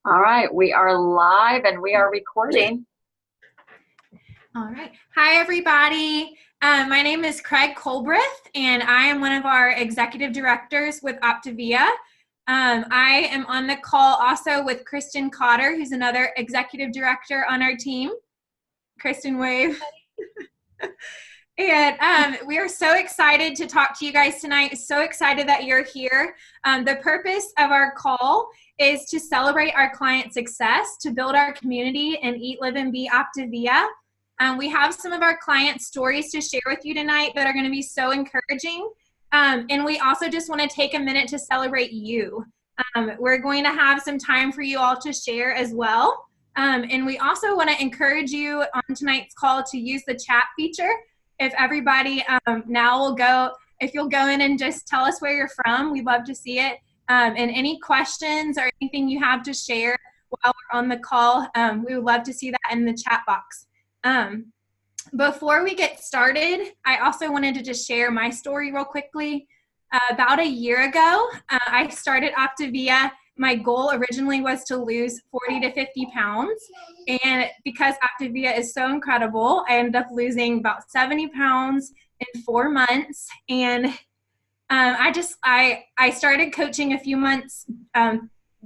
All right, we are live and we are recording. All right. Hi, everybody. My name is Craig Colbreth, and I am one of our executive directors with Optavia. I am on the call also with Kristen Cotter, who's another executive director on our team. Kristen, wave. And we are so excited to talk to you guys tonight. So excited that you're here. The purpose of our call is to celebrate our client success, to build our community, and eat, live, and be Optavia. We have some of our client stories to share with you tonight that are going to be so encouraging. And we also just want to take a minute to celebrate you. We're going to have some time for you all to share as well. And we also want to encourage you on tonight's call to use the chat feature. If everybody now will go, if you'll go in and just tell us where you're from, we'd love to see it. And any questions or anything you have to share while we're on the call, we would love to see that in the chat box. Before we get started, I also wanted to just share my story real quickly. About a year ago, I started Optavia. My goal originally was to lose 40 to 50 pounds. And because Optavia is so incredible, I ended up losing about 70 pounds in 4 months. And I started coaching a few months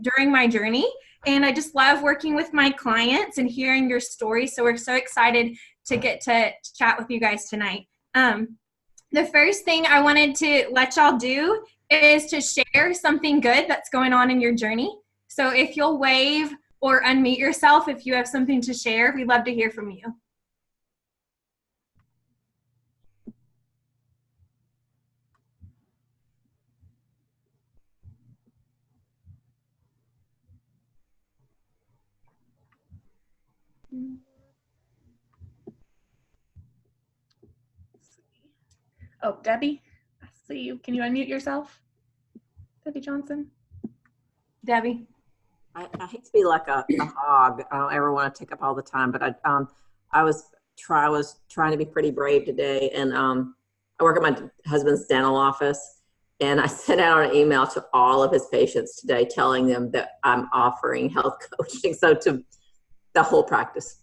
during my journey. And I just love working with my clients and hearing your stories. So we're so excited to get to chat with you guys tonight. The first thing I wanted to let y'all do is to share something good that's going on in your journey. So if you'll wave or unmute yourself if you have something to share, we'd love to hear from you. Oh, Debbie, I see you. Can you unmute yourself? Debbie Johnson. Debbie. I hate to be like a hog. I don't ever want to take up all the time, but I was trying to be pretty brave today, and I work at my husband's dental office, and I sent out an email to all of his patients today telling them that I'm offering health coaching, so to the whole practice.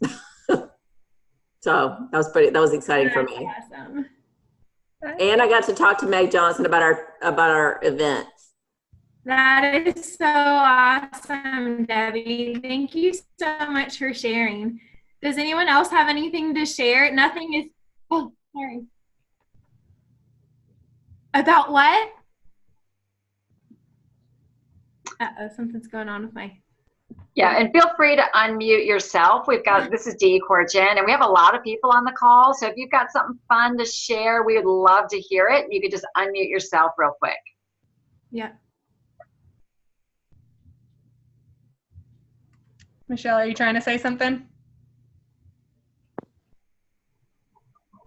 So that was exciting for me. Awesome. And I got to talk to Meg Johnson about our event. That is so awesome, Debbie. Thank you so much for sharing. Does anyone else have anything to share? Nothing is, oh, sorry. About what? Uh-oh, something's going on with my. Yeah, and feel free to unmute yourself. This is Dee Corrigan, and we have a lot of people on the call. So if you've got something fun to share, we would love to hear it. You could just unmute yourself real quick. Yeah. Michelle, are you trying to say something?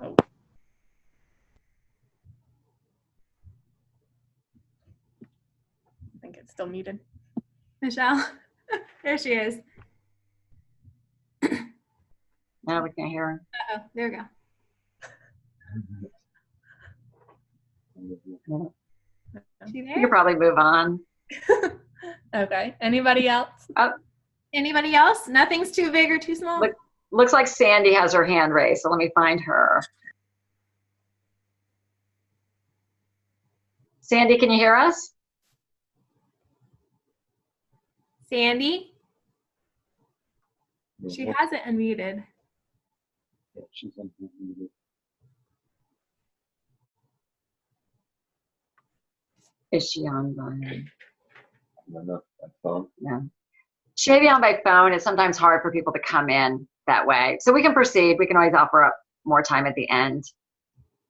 Oh. I think it's still muted. Michelle, there she is. No, we can't hear her. Uh-oh, there we go. She there? You could probably move on. Okay. Anybody else? Anybody else? Nothing's too big or too small? Looks like Sandy has her hand raised, so let me find her. Sandy, can you hear us? Sandy? She hasn't unmuted. Yeah, she's unmuted. Is she on by? Phone? No. She may be on by phone. It's sometimes hard for people to come in that way. So we can proceed. We can always offer up more time at the end.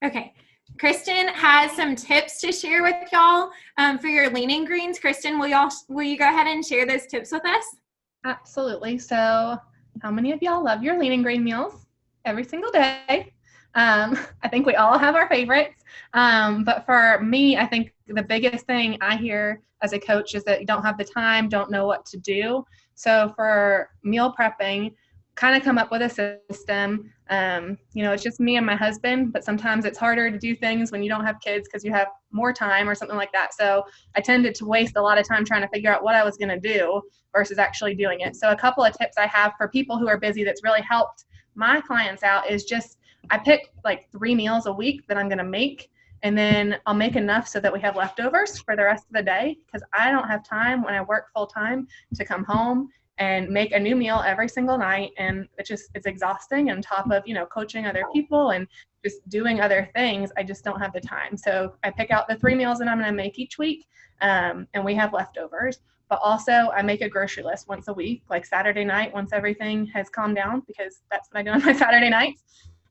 Okay. Kristen has some tips to share with y'all for your lean and greens. Kristen, will you go ahead and share those tips with us? Absolutely. So how many of y'all love your lean and green meals every single day? I think we all have our favorites. But for me, I think the biggest thing I hear as a coach is that you don't have the time, don't know what to do. So for meal prepping, kind of come up with a system. It's just me and my husband, but sometimes it's harder to do things when you don't have kids because you have more time or something like that. So I tended to waste a lot of time trying to figure out what I was going to do versus actually doing it. So a couple of tips I have for people who are busy that's really helped my clients out is just I pick like 3 meals a week that I'm going to make. And then I'll make enough so that we have leftovers for the rest of the day, because I don't have time when I work full time to come home and make a new meal every single night. And it's exhausting. And on top of, coaching other people and just doing other things, I just don't have the time. So I pick out the 3 meals that I'm going to make each week, and we have leftovers. But also I make a grocery list once a week, like Saturday night, once everything has calmed down, because that's what I do on my Saturday nights.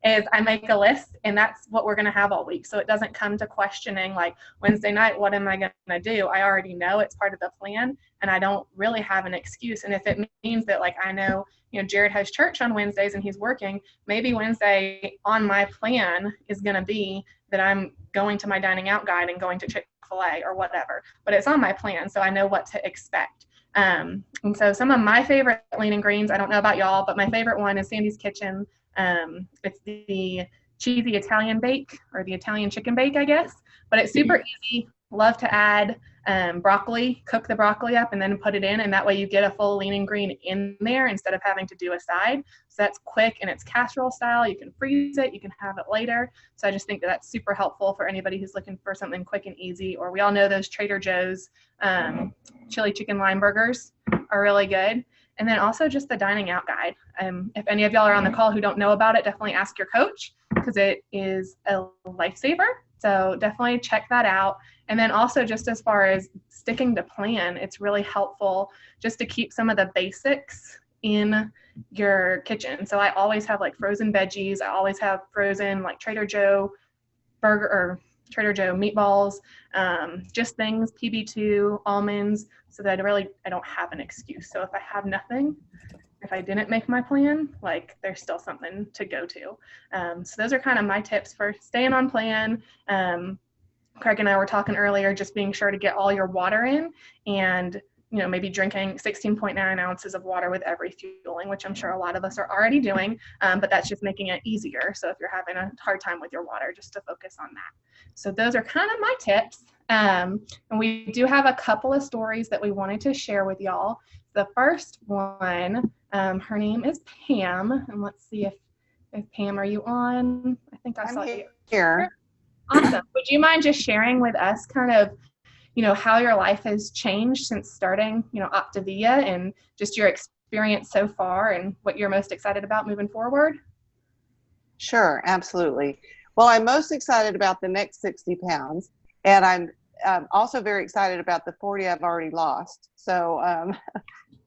Is I make a list, and that's what we're going to have all week. So it doesn't come to questioning like Wednesday night, what am I going to do? I already know it's part of the plan, and I don't really have an excuse. And if it means that like I know, Jared has church on Wednesdays and he's working, maybe Wednesday on my plan is going to be that I'm going to my dining out guide and going to Chick-fil-A or whatever, but it's on my plan. So I know what to expect. And so some of my favorite lean and greens, I don't know about y'all, but my favorite one is Sandy's Kitchen. It's the cheesy Italian bake, or the Italian chicken bake, I guess, but it's super easy. Love to add broccoli, cook the broccoli up and then put it in, and that way you get a full lean and green in there instead of having to do a side. So that's quick, and it's casserole style. You can freeze it, you can have it later. So I just think that that's super helpful for anybody who's looking for something quick and easy. Or we all know those Trader Joe's chili chicken lime burgers are really good. And then also just the dining out guide. If any of y'all are on the call who don't know about it, definitely ask your coach, because it is a lifesaver. So definitely check that out. And then also just as far as sticking to plan, it's really helpful just to keep some of the basics in your kitchen. So I always have like frozen veggies. I always have frozen like Trader Joe burger or Trader Joe meatballs, just things, PB2, almonds, so that I don't have an excuse. So if I have nothing, if I didn't make my plan, like there's still something to go to. So those are kind of my tips for staying on plan. Craig and I were talking earlier, just being sure to get all your water in, and maybe drinking 16.9 ounces of water with every fueling, which I'm sure a lot of us are already doing, but that's just making it easier. So if you're having a hard time with your water, just to focus on that. So those are kind of my tips. And we do have a couple of stories that we wanted to share with y'all. The first one, her name is Pam, and let's see if Pam, are you on? I think I saw you here. Awesome. Would you mind just sharing with us kind of, how your life has changed since starting, Optavia, and just your experience so far and what you're most excited about moving forward? Sure, absolutely. Well, I'm most excited about the next 60 pounds, and I'm also very excited about the 40 I've already lost. So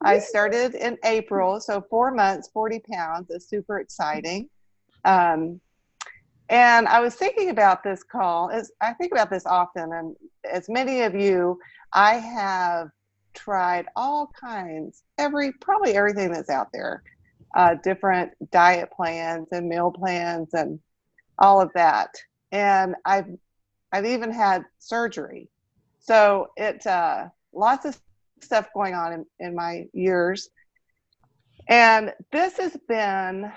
I started in April, so 4 months, 40 pounds is super exciting. And I was thinking about this call. I think about this often, and as many of you, I have tried all kinds, probably everything that's out there, different diet plans and meal plans and all of that. And I've even had surgery. So it's lots of stuff going on in my years. And this has been,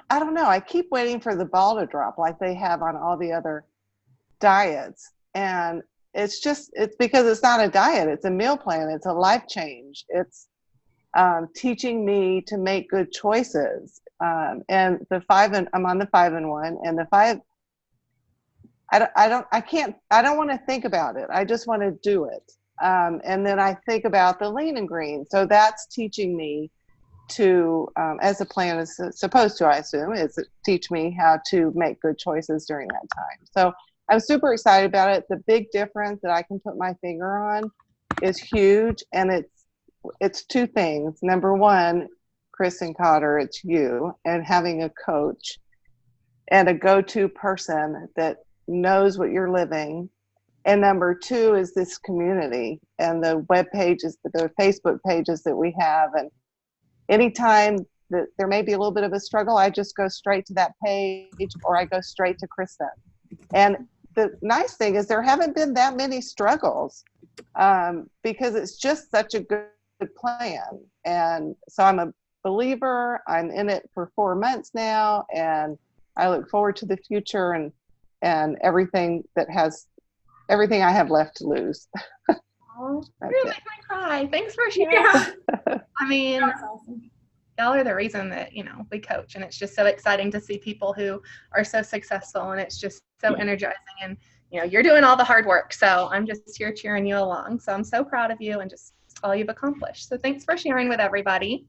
I don't know. I keep waiting for the ball to drop like they have on all the other diets. And it's because it's not a diet. It's a meal plan. It's a life change. It's teaching me to make good choices. And I'm on the 5-in-1, and the 5, I don't want to think about it. I just want to do it. And then I think about the lean and green. So that's teaching me to, as the plan is supposed to, I assume, is teach me how to make good choices during that time. So I'm super excited about it. The big difference that I can put my finger on is huge, and it's 2 things. Number 1, Kristen Cotter, it's you, and having a coach and a go-to person that knows what you're living. And number 2 is this community and the web pages, the Facebook pages that we have. And anytime that there may be a little bit of a struggle, I just go straight to that page, or I go straight to Kristen. And the nice thing is there haven't been that many struggles, because it's just such a good plan. And so I'm believer. I'm in it for 4 months now, and I look forward to the future and everything I have left to lose. Oh, That's you're it. gonna make me cry. Thanks for sharing. Yeah. I mean, That's awesome. y'all are the reason that, we coach, and it's just so exciting to see people who are so successful, and it's just so energizing, and you're doing all the hard work, so I'm just here cheering you along. So I'm so proud of you and just all you've accomplished. So thanks for sharing with everybody.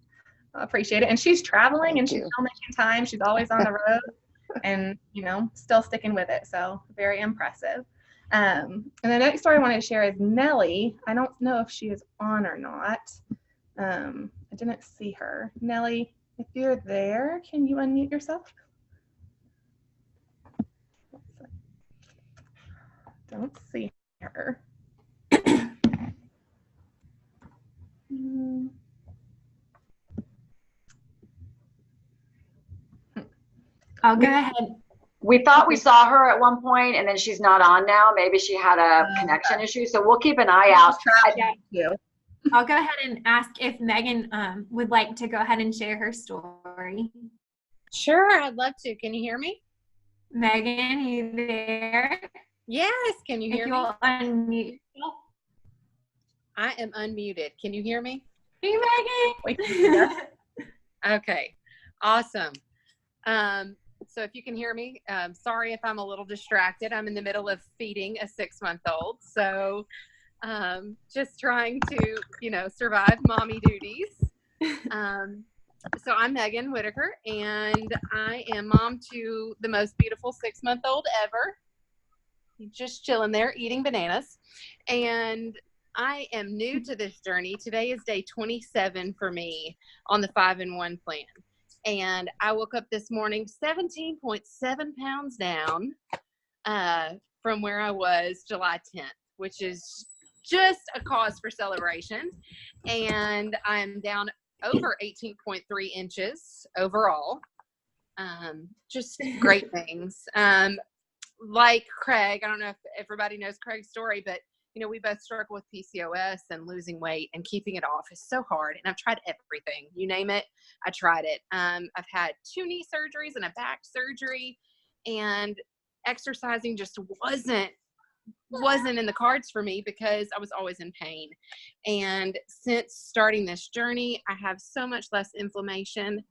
I appreciate it. And she's traveling and she's still making time. She's always on the road and still sticking with it, so very impressive. And the next story I wanted to share is Nellie. I don't know if she is on or not. I didn't see her. Nellie, if you're there, can you unmute yourself? Don't see her. I'll go ahead. We thought we saw her at one point, and then she's not on now. Maybe she had a connection issue, so we'll keep an eye out. I'll go ahead and ask if Megan would like to go ahead and share her story. Sure, I'd love to. Can you hear me? Megan, you there? Yes, can you hear If me? you'll unmute yourself. I am unmuted. Can you hear me? Hey, Megan. Okay, awesome. So if you can hear me, sorry if I'm a little distracted. I'm in the middle of feeding a 6-month-old. So just trying to, survive mommy duties. So I'm Megan Whitaker, and I am mom to the most beautiful 6-month-old ever. Just chilling there, eating bananas. And I am new to this journey. Today is day 27 for me on the 5-in-1 plan. And I woke up this morning 17.7 pounds down from where I was July 10th, which is just a cause for celebration. And I'm down over 18.3 inches overall. Just great things. Like Craig, I don't know if everybody knows Craig's story, but we both struggle with PCOS, and losing weight and keeping it off is so hard. And I've tried everything. You name it, I tried it. I've had 2 knee surgeries and a back surgery, and exercising just wasn't in the cards for me because I was always in pain. And since starting this journey, I have so much less inflammation,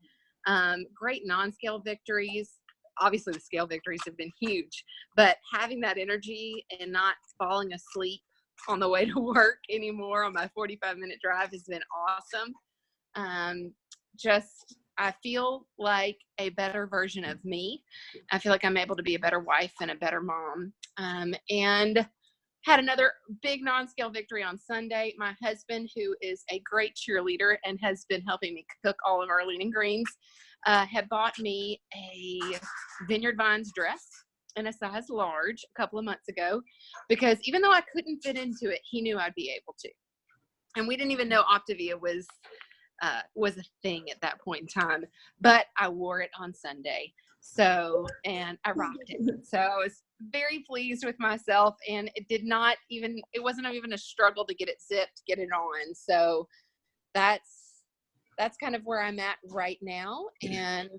great non-scale victories. Obviously the scale victories have been huge, but having that energy and not falling asleep on the way to work anymore on my 45-minute drive has been awesome. I feel like a better version of me. I feel like I'm able to be a better wife and a better mom. And had another big non-scale victory on Sunday. My husband, who is a great cheerleader and has been helping me cook all of our lean and greens, had bought me a Vineyard Vines dress in a size large a couple of months ago, because even though I couldn't fit into it, he knew I'd be able to. And we didn't even know Optavia was a thing at that point in time, but I wore it on Sunday. And I rocked it. So I was very pleased with myself, and it wasn't even a struggle to get it zipped, get it on. So that's kind of where I'm at right now. And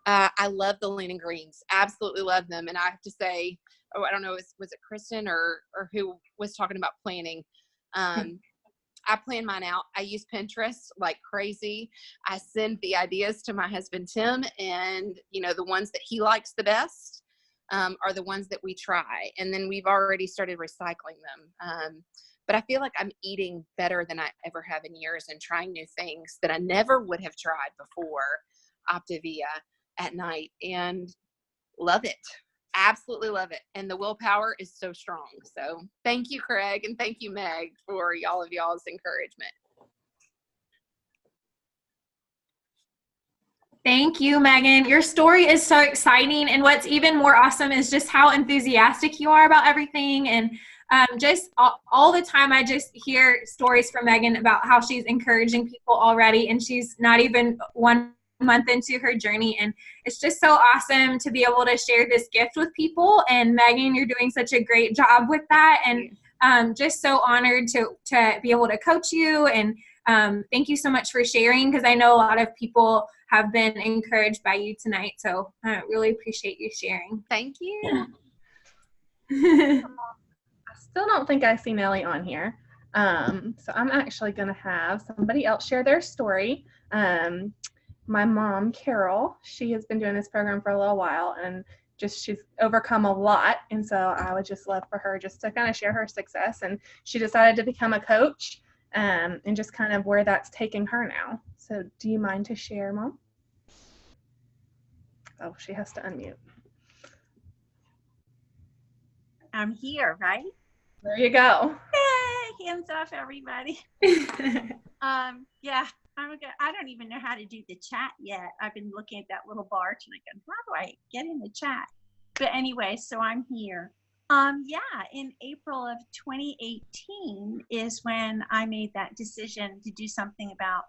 I love the lean and greens, absolutely love them. And I have to say, I don't know, was it Kristen or who was talking about planning? I plan mine out. I use Pinterest like crazy. I send the ideas to my husband, Tim, and the ones that he likes the best are the ones that we try. And then we've already started recycling them. But I feel like I'm eating better than I ever have in years and trying new things that I never would have tried before Optavia at night, and love it. Absolutely love it. And the willpower is so strong. So thank you, Craig, and thank you, Meg, for all of y'all's encouragement. Thank you, Megan. Your story is so exciting. And what's even more awesome is just how enthusiastic you are about everything. And just all the time, I just hear stories from Megan about how she's encouraging people already, and she's not even 1 month into her journey. And it's just so awesome to be able to share this gift with people. And Megan, you're doing such a great job with that. And just so honored to be able to coach you. And thank you so much for sharing, because I know a lot of people have been encouraged by you tonight. So I really appreciate you sharing. Thank you. I still don't think I see Nellie on here. So I'm actually going to have somebody else share their story. My mom, Carol, she has been doing this program for a little while, and she's overcome a lot. And so I would just love for her just to kind of share her success. And she decided to become a coach, and just kind of where that's taking her now. So do you mind to share, Mom? Oh, she has to unmute. I'm here, right? There you go. Hey, hands off, everybody. Yeah, I don't even know how to do the chat yet. I've been looking at that little bar and I go, how do I get in the chat? But anyway, so I'm here. Yeah, in April of 2018 is when I made that decision to do something about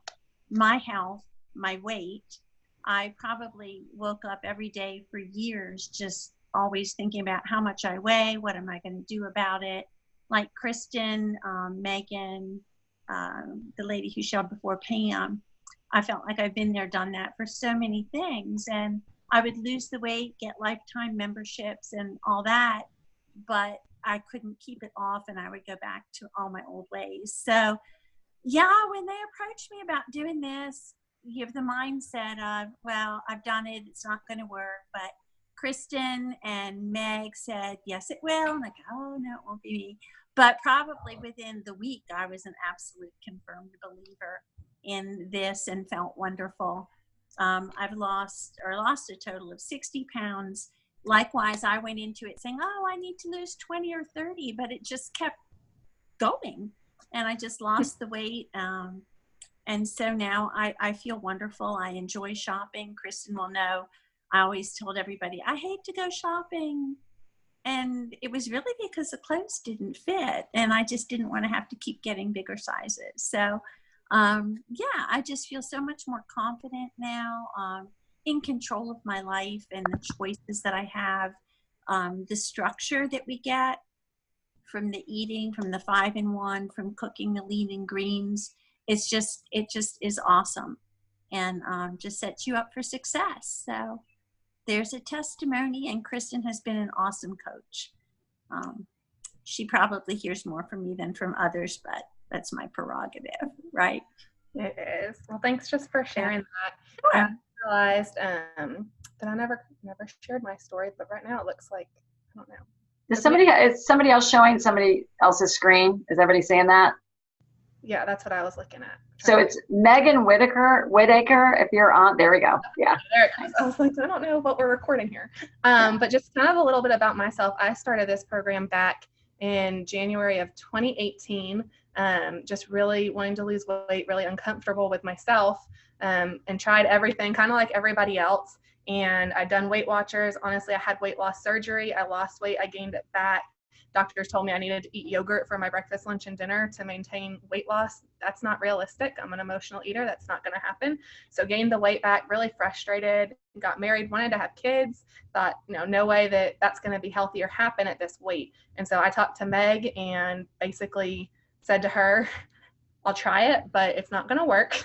my health, my weight. I probably woke up every day for years just always thinking about how much I weigh, what am I going to do about it? Like Kristen, Megan, the lady who showed before, Pam, I felt like I've been there, done that for so many things. And I would lose the weight, get lifetime memberships and all that, but I couldn't keep it off, and I would go back to all my old ways. So yeah, when they approached me about doing this, you have the mindset of, well, I've done it, it's not going to work. But Kristen and Meg said, yes, it will. And I go, oh, no, it won't be me. But probably within the week, I was an absolute confirmed believer in this and felt wonderful. I've lost a total of 60 pounds. Likewise, I went into it saying, oh, I need to lose 20 or 30, but it just kept going. And I just lost the weight. And so now I feel wonderful. I enjoy shopping. Kristen will know. I always told everybody, I hate to go shopping. And it was really because the clothes didn't fit. And I just didn't want to have to keep getting bigger sizes. So, yeah, I just feel so much more confident now, in control of my life and the choices that I have, the structure that we get from the eating, from the 5-in-1, from cooking the lean and greens. It just is awesome, and just sets you up for success. So there's a testimony, and Kristen has been an awesome coach. She probably hears more from me than from others, but that's my prerogative, right? It is. Well, thanks just for sharing that. Sure. I realized that I never shared my story, but right now it looks like, I don't know. Is somebody else showing somebody else's screen? Is everybody seeing that? Yeah, that's what I was looking at. So it's Megan Whitaker, if you're on, there we go. Yeah. There it goes. I was like, I don't know what we're recording here. But just kind of a little bit about myself. I started this program back in January of 2018, just really wanting to lose weight, really uncomfortable with myself, and tried everything kind of like everybody else. And I'd done Weight Watchers. Honestly, I had weight loss surgery. I lost weight. I gained it back. Doctors told me I needed to eat yogurt for my breakfast, lunch, and dinner to maintain weight loss. That's not realistic. I'm an emotional eater. That's not going to happen. So gained the weight back, really frustrated, got married, wanted to have kids, thought, no way that that's going to be healthy or happen at this weight. And so I talked to Meg and basically said to her, I'll try it, but it's not going to work.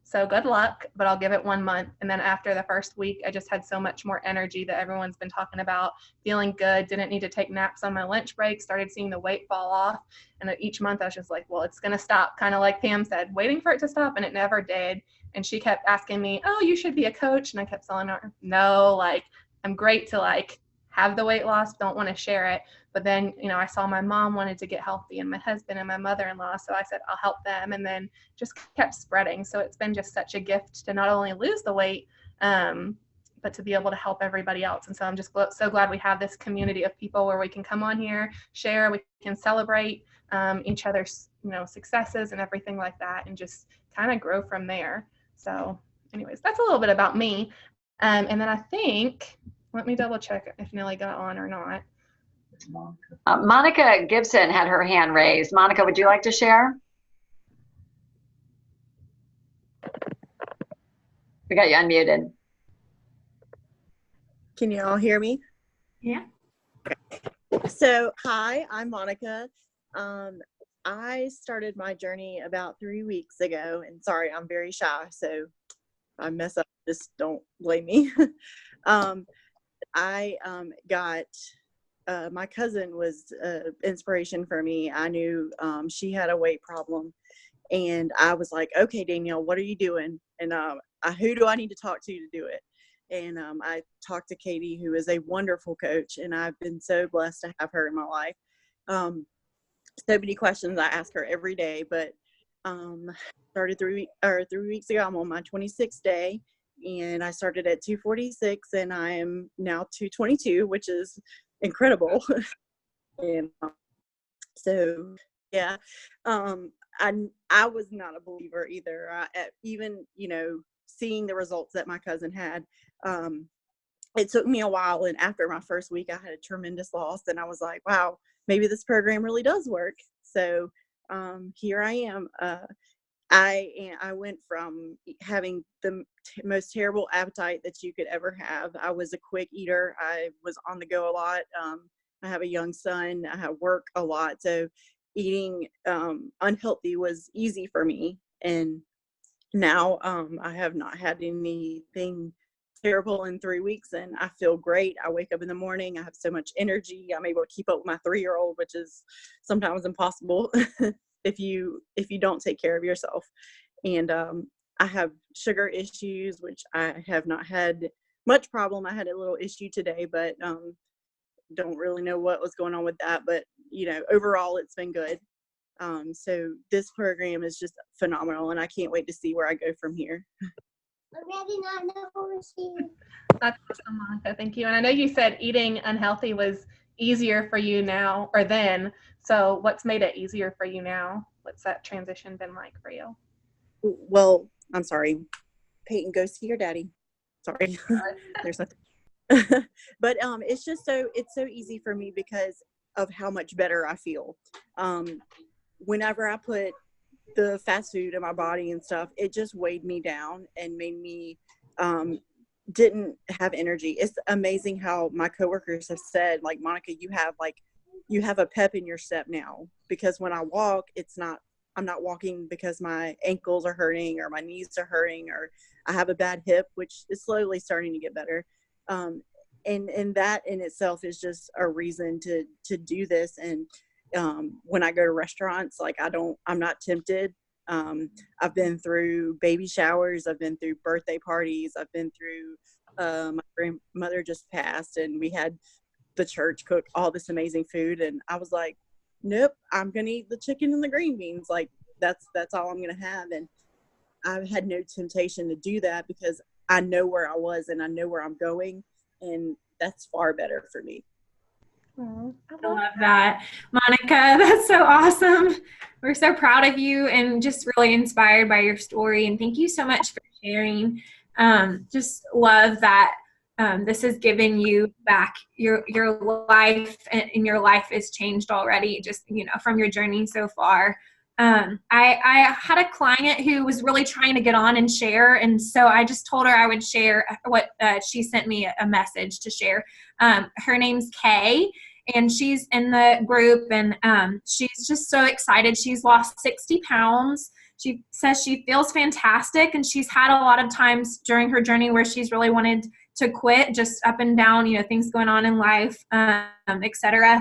So good luck, but I'll give it 1 month. And then after the first week, I just had so much more energy that everyone's been talking about, feeling good, didn't need to take naps on my lunch break, started seeing the weight fall off. And each month I was just like, well, it's going to stop, kind of like Pam said, waiting for it to stop, and it never did. And she kept asking me, oh, you should be a coach. And I kept telling her, no, I'm great to have the weight loss, don't want to share it. But then, I saw my mom wanted to get healthy, and my husband and my mother-in-law. So I said, I'll help them. And then just kept spreading. So it's been just such a gift to not only lose the weight, but to be able to help everybody else. And so I'm just so glad we have this community of people where we can come on here, share, we can celebrate each other's, successes and everything like that, and just kind of grow from there. So anyways, that's a little bit about me. And then I think, let me double check if Nellie got on or not. Monica Gibson had her hand raised. Monica, would you like to share? We got you unmuted. Can you all hear me? Yeah. So, hi, I'm Monica. I started my journey about 3 weeks ago, and sorry, I'm very shy, so if I mess up, just don't blame me. I got my cousin was inspiration for me. I knew she had a weight problem, and I was like, okay, Danielle, what are you doing? And who do I need to talk to do it? And I talked to Katie, who is a wonderful coach, and I've been so blessed to have her in my life. So many questions I ask her every day, but started 3 weeks ago. I'm on my 26th day, and I started at 246, and I am now 222, which is incredible. And so, yeah, I was not a believer either. Even, seeing the results that my cousin had, it took me a while. And after my first week, I had a tremendous loss, and I was like, wow, maybe this program really does work. So here I am. I went from having the most terrible appetite that you could ever have. I was a quick eater. I was on the go a lot. I have a young son. I have work a lot. So eating unhealthy was easy for me. And now I have not had anything terrible in 3 weeks, and I feel great. I wake up in the morning. I have so much energy. I'm able to keep up with my 3-year-old, which is sometimes impossible if you don't take care of yourself. And I have sugar issues, which I have not had much problem. I had a little issue today, but don't really know what was going on with that. But overall, it's been good. So this program is just phenomenal, and I can't wait to see where I go from here. That's awesome, Monica. Thank you. And I know you said eating unhealthy was easier for you now or then. So what's made it easier for you now? What's that transition been like for you? Well, I'm sorry. Peyton, go see your daddy. Sorry. There's nothing. But it's so easy for me because of how much better I feel. Whenever I put the fast food in my body and stuff, it just weighed me down and made me didn't have energy. It's amazing how my coworkers have said, like, Monica, you have a pep in your step now, because when I walk, I'm not walking because my ankles are hurting or my knees are hurting or I have a bad hip, which is slowly starting to get better. And that in itself is just a reason to do this. And when I go to restaurants, like I'm not tempted. I've been through baby showers. I've been through birthday parties. I've been through, my grandmother just passed, and we had the church cook all this amazing food. And I was like, nope, I'm going to eat the chicken and the green beans. Like that's all I'm going to have. And I've had no temptation to do that because I know where I was and I know where I'm going. And that's far better for me. I love that. Monica, that's so awesome. We're so proud of you and just really inspired by your story. And thank you so much for sharing. Just love that this has given you back your life, and your life is changed already, just, from your journey so far. I had a client who was really trying to get on and share, and so I just told her I would share what she sent me a message to share. Her name's Kay, and she's in the group, and she's just so excited. She's lost 60 pounds. She says she feels fantastic, and she's had a lot of times during her journey where she's really wanted to quit, just up and down, things going on in life, etc.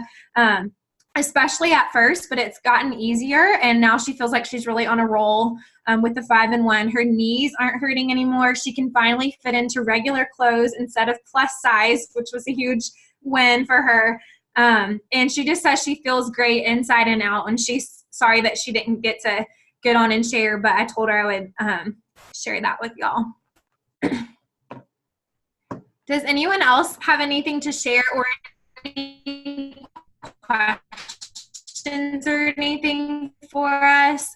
Especially at first, but it's gotten easier, and now she feels like she's really on a roll with the 5-in-1. Her knees aren't hurting anymore. She can finally fit into regular clothes instead of plus size, which was a huge win for her. And she just says she feels great inside and out, and she's sorry that she didn't get to get on and share, but I told her I would share that with y'all. Does anyone else have anything to share or any questions or anything for us?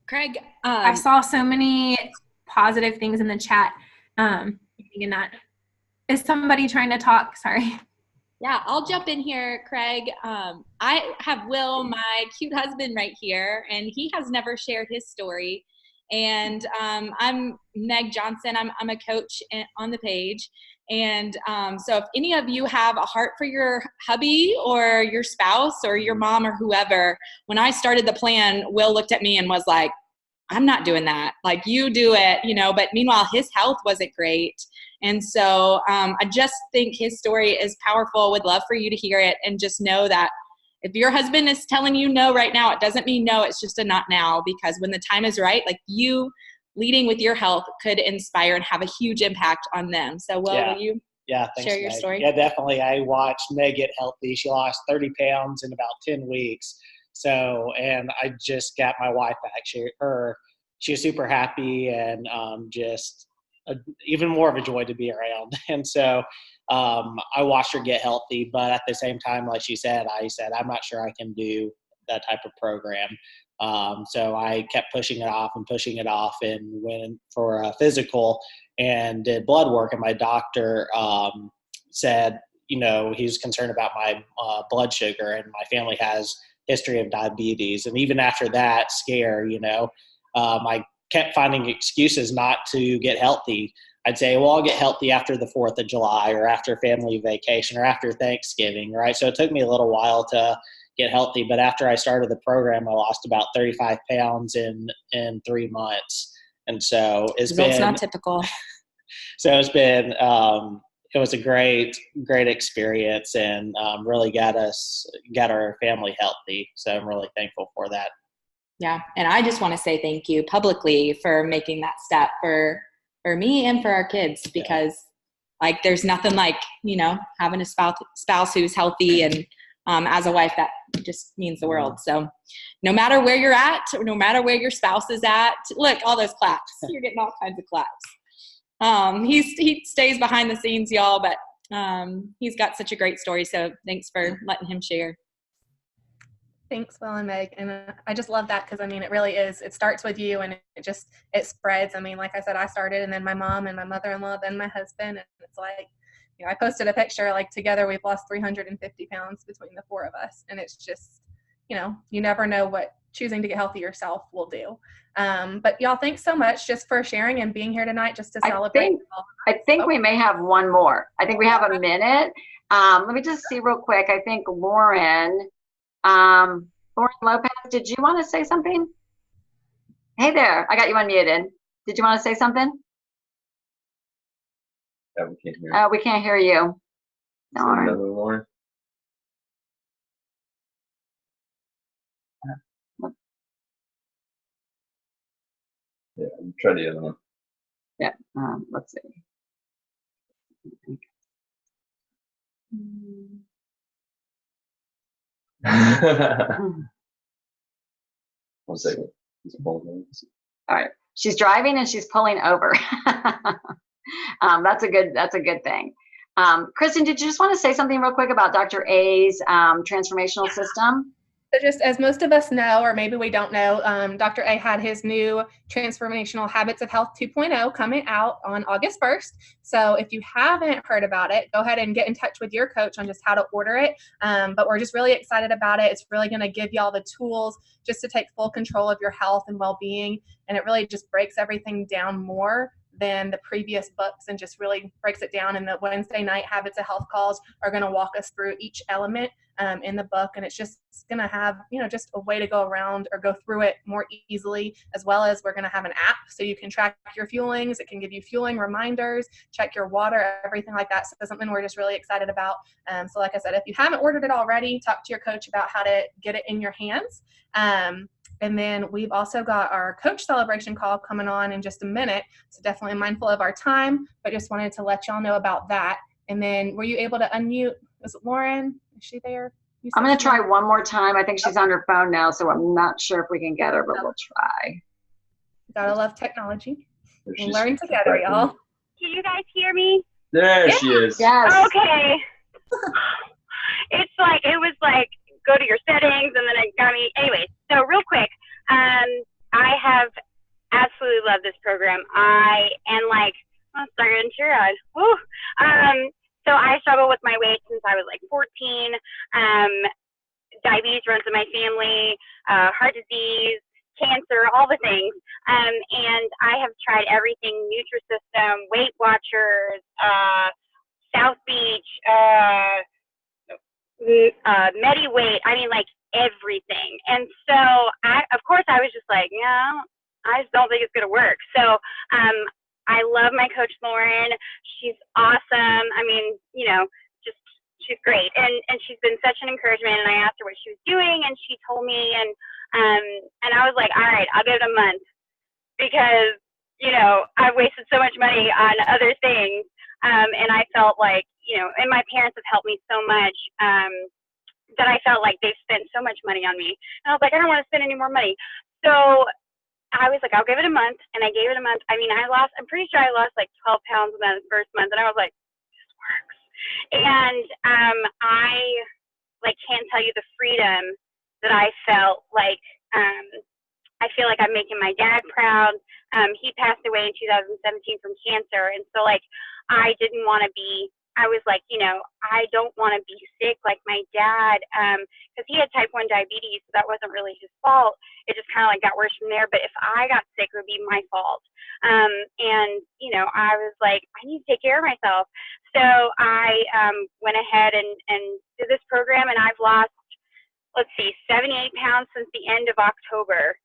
Craig, I saw so many positive things in the chat. In that, is somebody trying to talk? Sorry. Yeah, I'll jump in here, Craig. I have Will, my cute husband, right here, and he has never shared his story. And I'm Meg Johnson. I'm a coach on the page, And so if any of you have a heart for your hubby or your spouse or your mom or whoever, when I started the plan, Will looked at me and was like, I'm not doing that. Like, you do it, you know, but meanwhile, his health wasn't great. And so I just think his story is powerful. Would love for you to hear it, and just know that if your husband is telling you no right now, it doesn't mean no, it's just a not now, because when the time is right, like, you leading with your health could inspire and have a huge impact on them. So, Will, will you thanks, share your Meg. story? Yeah, definitely. I watched Meg get healthy. She lost 30 pounds in about 10 weeks. So, and I just got my wife back. She was super happy, and just even more of a joy to be around. And so I watched her get healthy, but at the same time, like she said, I'm not sure I can do that type of program. So I kept pushing it off, and went for a physical and did blood work. And my doctor said, you know, he was concerned about my blood sugar, and my family has history of diabetes. And even after that scare, you know, I kept finding excuses not to get healthy. I'd say, well, I'll get healthy after the 4th of July or after family vacation or after Thanksgiving, right? So it took me a little while to get healthy. But after I started the program, I lost about 35 pounds in 3 months. And so it's Results not typical. So it's been, it was a great experience, and really got our family healthy. So I'm really thankful for that. Yeah. And I just want to say thank you publicly for making that step for me and for our kids, because like, there's nothing like, you know, having a spouse who's healthy, and as a wife, that just means the world. So no matter where you're at, or no matter where your spouse is at, look, all those claps, you're getting all kinds of claps. He stays behind the scenes, y'all, but he's got such a great story. So thanks for letting him share. Thanks, Will and Meg. And I just love that, because I mean, it really is, it starts with you, and it spreads. I mean, like I said, I started, and then my mom and my mother-in-law, then my husband, and it's like, you know, I posted a picture, like, together we've lost 350 pounds between the 4 of us. And it's just, you know, you never know what choosing to get healthy yourself will do. But y'all, thanks so much just for sharing and being here tonight, just to celebrate. I think we may have one more. I think we have a minute. Let me just see real quick. I think Lauren Lopez, did you want to say something? Hey there, I got you unmuted. Did you want to say something? Yeah, we can't hear you. We can't hear you. Another Lauren. Yeah, try the other one. Yeah, let's see. 1 second. All right, she's driving and she's pulling over. That's a good thing. Kristen, did you just want to say something real quick about Dr. A's transformational system? So just as most of us know, or maybe we don't know, Dr. A had his new Transformational Habits of Health 2.0 coming out on August 1st. So if you haven't heard about it, go ahead and get in touch with your coach on just how to order it. But we're just really excited about it. It's really going to give y'all the tools just to take full control of your health and well-being. And it really just breaks everything down more than the previous books, and just really breaks it down. And the Wednesday night Habits of Health calls are going to walk us through each element in the book, and it's just going to have, you know, just a way to go around or go through it more easily, as well as we're going to have an app so you can track your fuelings. It can give you fueling reminders, check your water, everything like that. So that's something we're just really excited about. So like I said, if you haven't ordered it already, talk to your coach about how to get it in your hands. And then we've also got our coach celebration call coming on in just a minute. So definitely mindful of our time, but just wanted to let y'all know about that. And then were you able to unmute? Was it Lauren? Is she there? I'm going to try one more time. I think she's on her phone now, so I'm not sure if we can get her, but we'll try. Gotta love technology. We'll learn together, y'all. Can you guys hear me? There she is. Yes. Okay. It was like, go to your settings, and then it got me. Anyways, so real quick, I have absolutely loved this program. I'm starting to tear-eyed. So I struggle with my weight since I was like 14. Diabetes runs in my family, heart disease, cancer, all the things. And I have tried everything: Nutrisystem, Weight Watchers, South Beach, MediWeight. I mean, like everything. And so of course I was just like, no, I just don't think it's going to work. So, I love my coach, Lauren. She's awesome. I mean, you know, just, she's great. And she's been such an encouragement. And I asked her what she was doing and she told me, and I was like, all right, I'll give it a month because, you know, I've wasted so much money on other things. And I felt like, you know, and my parents have helped me so much, that I felt like they've spent so much money on me. And I was like, I don't want to spend any more money. So I was like, I'll give it a month. And I gave it a month. I mean, I'm pretty sure I lost like 12 pounds in that first month. And I was like, this works. And I like can't tell you the freedom that I felt. Like, I feel like I'm making my dad proud. He passed away in 2017 from cancer. And so like, I didn't want to be, I was like, you know, I don't want to be sick like my dad, because he had type 1 diabetes, so that wasn't really his fault. It just kind of like got worse from there. But if I got sick, it would be my fault. And, you know, I was like, I need to take care of myself. So I went ahead and did this program, and I've lost, 78 pounds since the end of October.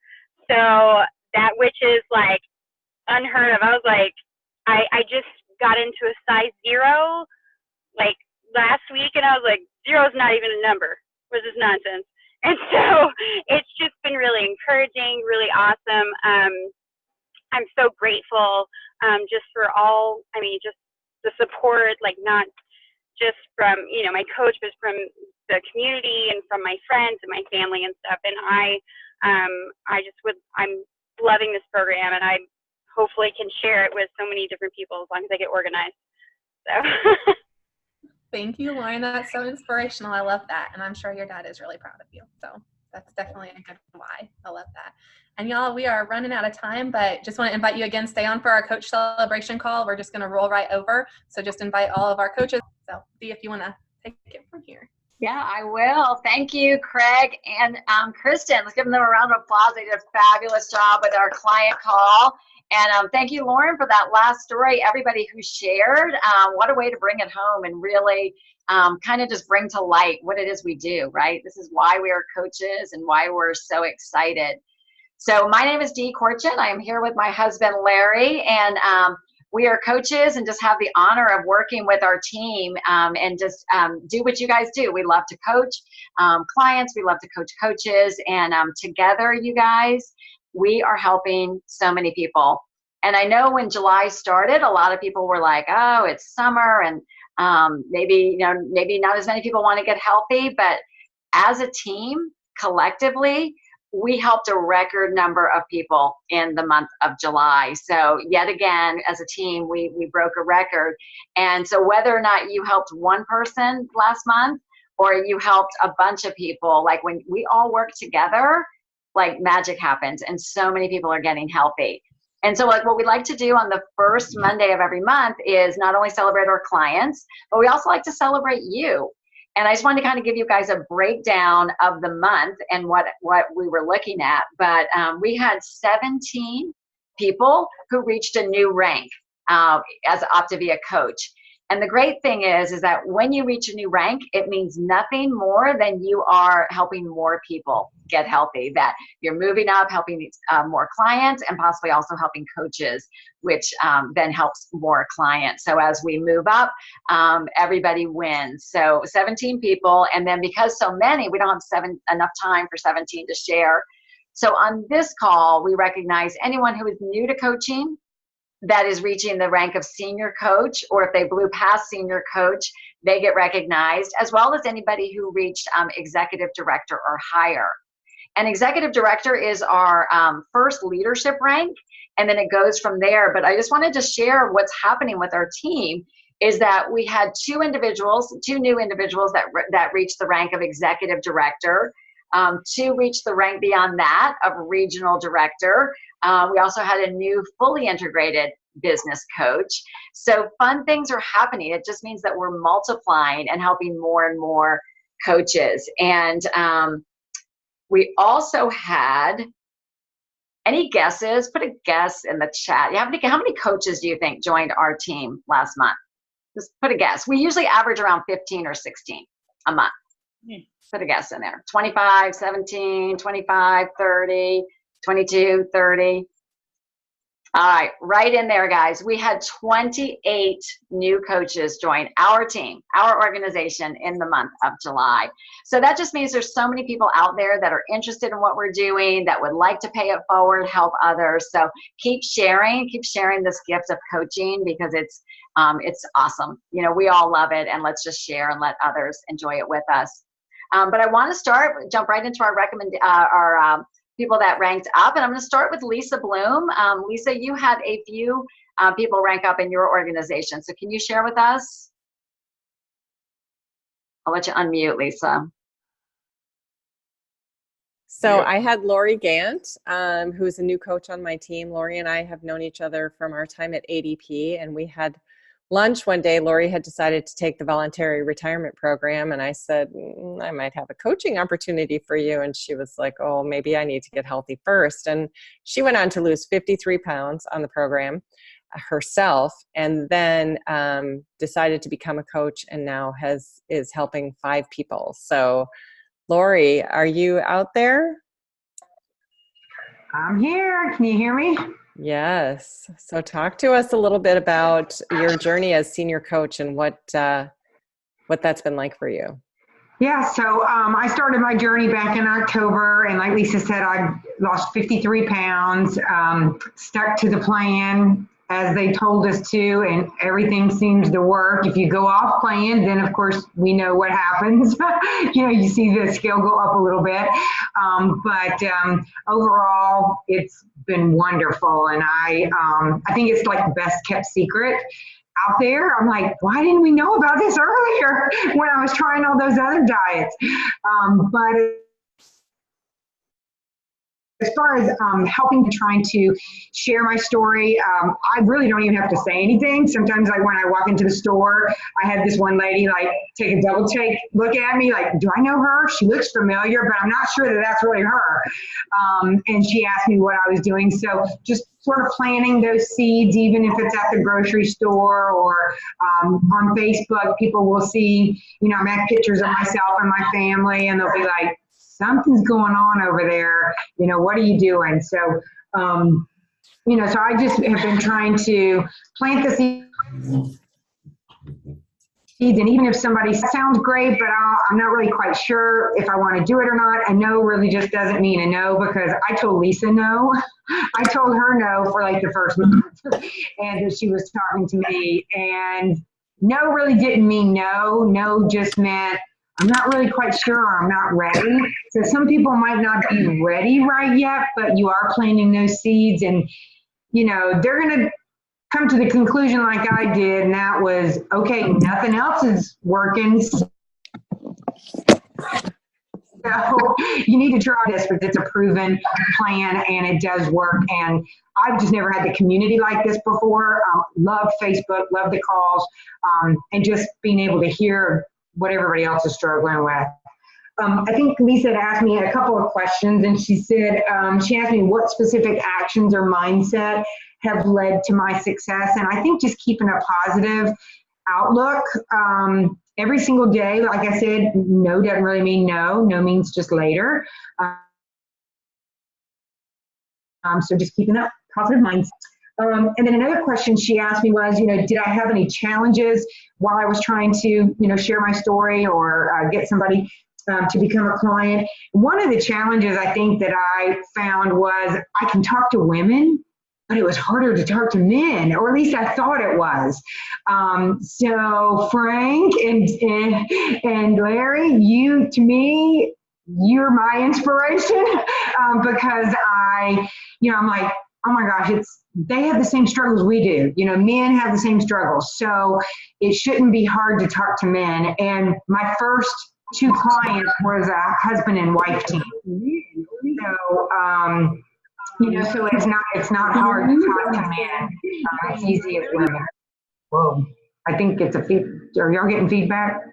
So that, which is like unheard of. I was like, I just got into a size 0 like last week, and I was like, 0 is not even a number. What is this nonsense? And so it's just been really encouraging, really awesome. I'm so grateful just for all, I mean, just the support, like not just from, you know, my coach, but from the community and from my friends and my family and stuff. And I'm loving this program, and I hopefully can share it with so many different people as long as I get organized. So. Thank you, Lauren. That's so inspirational. I love that. And I'm sure your dad is really proud of you. So that's definitely a good why. I love that. And y'all, we are running out of time, but just want to invite you again, stay on for our coach celebration call. We're just going to roll right over. So just invite all of our coaches. So Dee, if you want to take it from here. Yeah, I will. Thank you, Craig and Kristen. Let's give them a round of applause. They did a fabulous job with our client call. And thank you, Lauren, for that last story. Everybody who shared, what a way to bring it home and really kind of just bring to light what it is we do, right? This is why we are coaches and why we're so excited. So my name is Dee Korchin. I am here with my husband, Larry, and we are coaches and just have the honor of working with our team and just do what you guys do. We love to coach clients. We love to coach coaches. And together, you guys, we are helping so many people. And I know when July started, a lot of people were like, oh, it's summer and maybe not as many people want to get healthy. But as a team, collectively, we helped a record number of people in the month of July. So yet again, as a team, we broke a record. And so whether or not you helped one person last month or you helped a bunch of people, like when we all work together, like magic happens and so many people are getting healthy. And so like what we like to do on the first Monday of every month is not only celebrate our clients, but we also like to celebrate you. And I just wanted to kind of give you guys a breakdown of the month and what we were looking at. But we had 17 people who reached a new rank as an Optavia coach. And the great thing is that when you reach a new rank, it means nothing more than you are helping more people get healthy, that you're moving up, helping more clients, and possibly also helping coaches, which then helps more clients. So as we move up, everybody wins. So 17 people, and then because so many, we don't have enough time for 17 to share. So on this call, we recognize anyone who is new to coaching, that is reaching the rank of senior coach, or if they blew past senior coach, they get recognized, as well as anybody who reached executive director or higher. And executive director is our first leadership rank, and then it goes from there. But I just wanted to share what's happening with our team is that we had two new individuals that reached the rank of executive director, two reached the rank beyond that of regional director. We also had a new fully integrated business coach. So fun things are happening. It just means that we're multiplying and helping more and more coaches. And we also had, any guesses? Put a guess in the chat. How many coaches do you think joined our team last month? Just put a guess. We usually average around 15 or 16 a month. Put a guess in there. 25, 17, 25, 30, 22, 30. All right, right in there, guys. We had 28 new coaches join our team, our organization in the month of July. So that just means there's so many people out there that are interested in what we're doing, that would like to pay it forward, help others. So keep sharing this gift of coaching, because it's awesome. You know, we all love it, and let's just share and let others enjoy it with us. But I want to jump right into our people that ranked up, and I'm going to start with Lisa Bloom. Lisa, you had a few people rank up in your organization, so can you share with us? I'll let you unmute, Lisa. So I had Lori Gant, who's a new coach on my team. Lori and I have known each other from our time at ADP, and we had lunch one day. Lori had decided to take the voluntary retirement program, and I said, I might have a coaching opportunity for you. And she was like, oh, maybe I need to get healthy first. And she went on to lose 53 pounds on the program herself, and then decided to become a coach, and now is helping 5 people. So Lori, are you out there? I'm here. Can you hear me? Yes. So talk to us a little bit about your journey as senior coach and what that's been like for you. Yeah, so I started my journey back in October, and like Lisa said, I lost 53 pounds, stuck to the plan as they told us to, and everything seems to work. If you go off plan, then of course we know what happens. You know, you see the scale go up a little bit, but overall it's been wonderful, and I think it's like the best kept secret out there. I'm like, why didn't we know about this earlier when I was trying all those other diets? But as far as helping to trying to share my story, I really don't even have to say anything. Sometimes, like when I walk into the store, I had this one lady like take a double take look at me like, do I know her? She looks familiar, but I'm not sure that that's really her. And she asked me what I was doing. So just sort of planting those seeds, even if it's at the grocery store or on Facebook, people will see, you know, I'm at pictures of myself and my family, and they'll be like, something's going on over there, you know, what are you doing? So, you know, so I just have been trying to plant the seeds, and even if somebody sounds great, but I'm not really quite sure if I want to do it or not, a no really just doesn't mean a no, because I told Lisa no. I told her no for like the first month, and she was talking to me, and no really didn't mean no. No just meant I'm not really quite sure, or I'm not ready. So some people might not be ready right yet, but you are planting those seeds, and you know, they're going to come to the conclusion like I did, and that was, okay, nothing else is working. So you need to try this, because it's a proven plan and it does work. And I've just never had the community like this before. Love Facebook, love the calls, and just being able to hear what everybody else is struggling with. I think Lisa had asked me a couple of questions, and she said, she asked me what specific actions or mindset have led to my success. And I think just keeping a positive outlook every single day. Like I said, no doesn't really mean no. No means just later. So just keeping that positive mindset. And then another question she asked me was, you know, did I have any challenges while I was trying to, you know, share my story or get somebody to become a client? One of the challenges I think that I found was I can talk to women, but it was harder to talk to men, or at least I thought it was. So Frank and Larry, you, to me, you're my inspiration, because I'm like, oh my gosh, they have the same struggles we do. You know, men have the same struggles. So it shouldn't be hard to talk to men. And my first 2 clients was a husband and wife team. So, you know, so it's not hard to talk to men. It's easy as women. Whoa, I think it's are y'all getting feedback?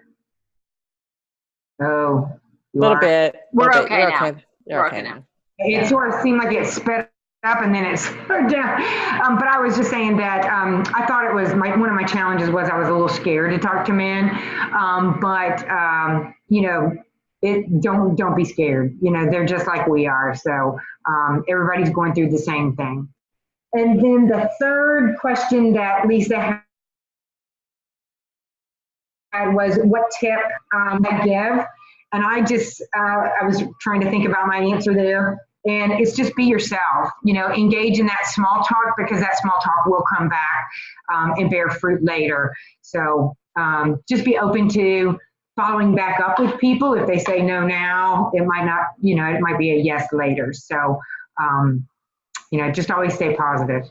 Oh, a little bit. We're okay You're now. okay. You're okay now. It sort of seemed like it sped up and then it slowed down. But I was just saying that I thought it was one of my challenges was I was a little scared to talk to men. You know, don't be scared. You know, they're just like we are. So everybody's going through the same thing. And then the third question that Lisa had was what tip I give. And I just, I was trying to think about my answer there. And it's just be yourself, you know, engage in that small talk because that small talk will come back and bear fruit later. So just be open to following back up with people. If they say no now, it might not, you know, it might be a yes later. So, you know, just always stay positive.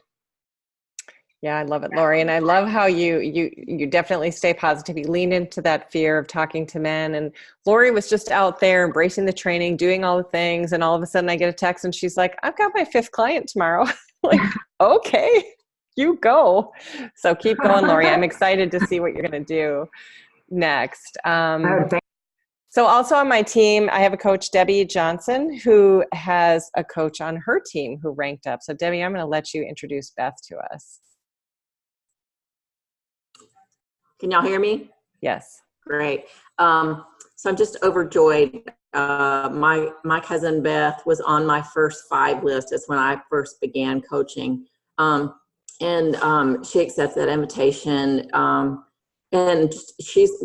Yeah, I love it, Lori. And I love how you definitely stay positive. You lean into that fear of talking to men. And Lori was just out there embracing the training, doing all the things. And all of a sudden I get a text and she's like, I've got my 5th client tomorrow. Like, okay, you go. So keep going, Lori. I'm excited to see what you're going to do next. So also on my team, I have a coach, Debbie Johnson, who has a coach on her team who ranked up. So Debbie, I'm going to let you introduce Beth to us. Can y'all hear me? Yes. Great. So I'm just overjoyed. My cousin Beth was on my first 5 list. It's when I first began coaching. She accepted that invitation. And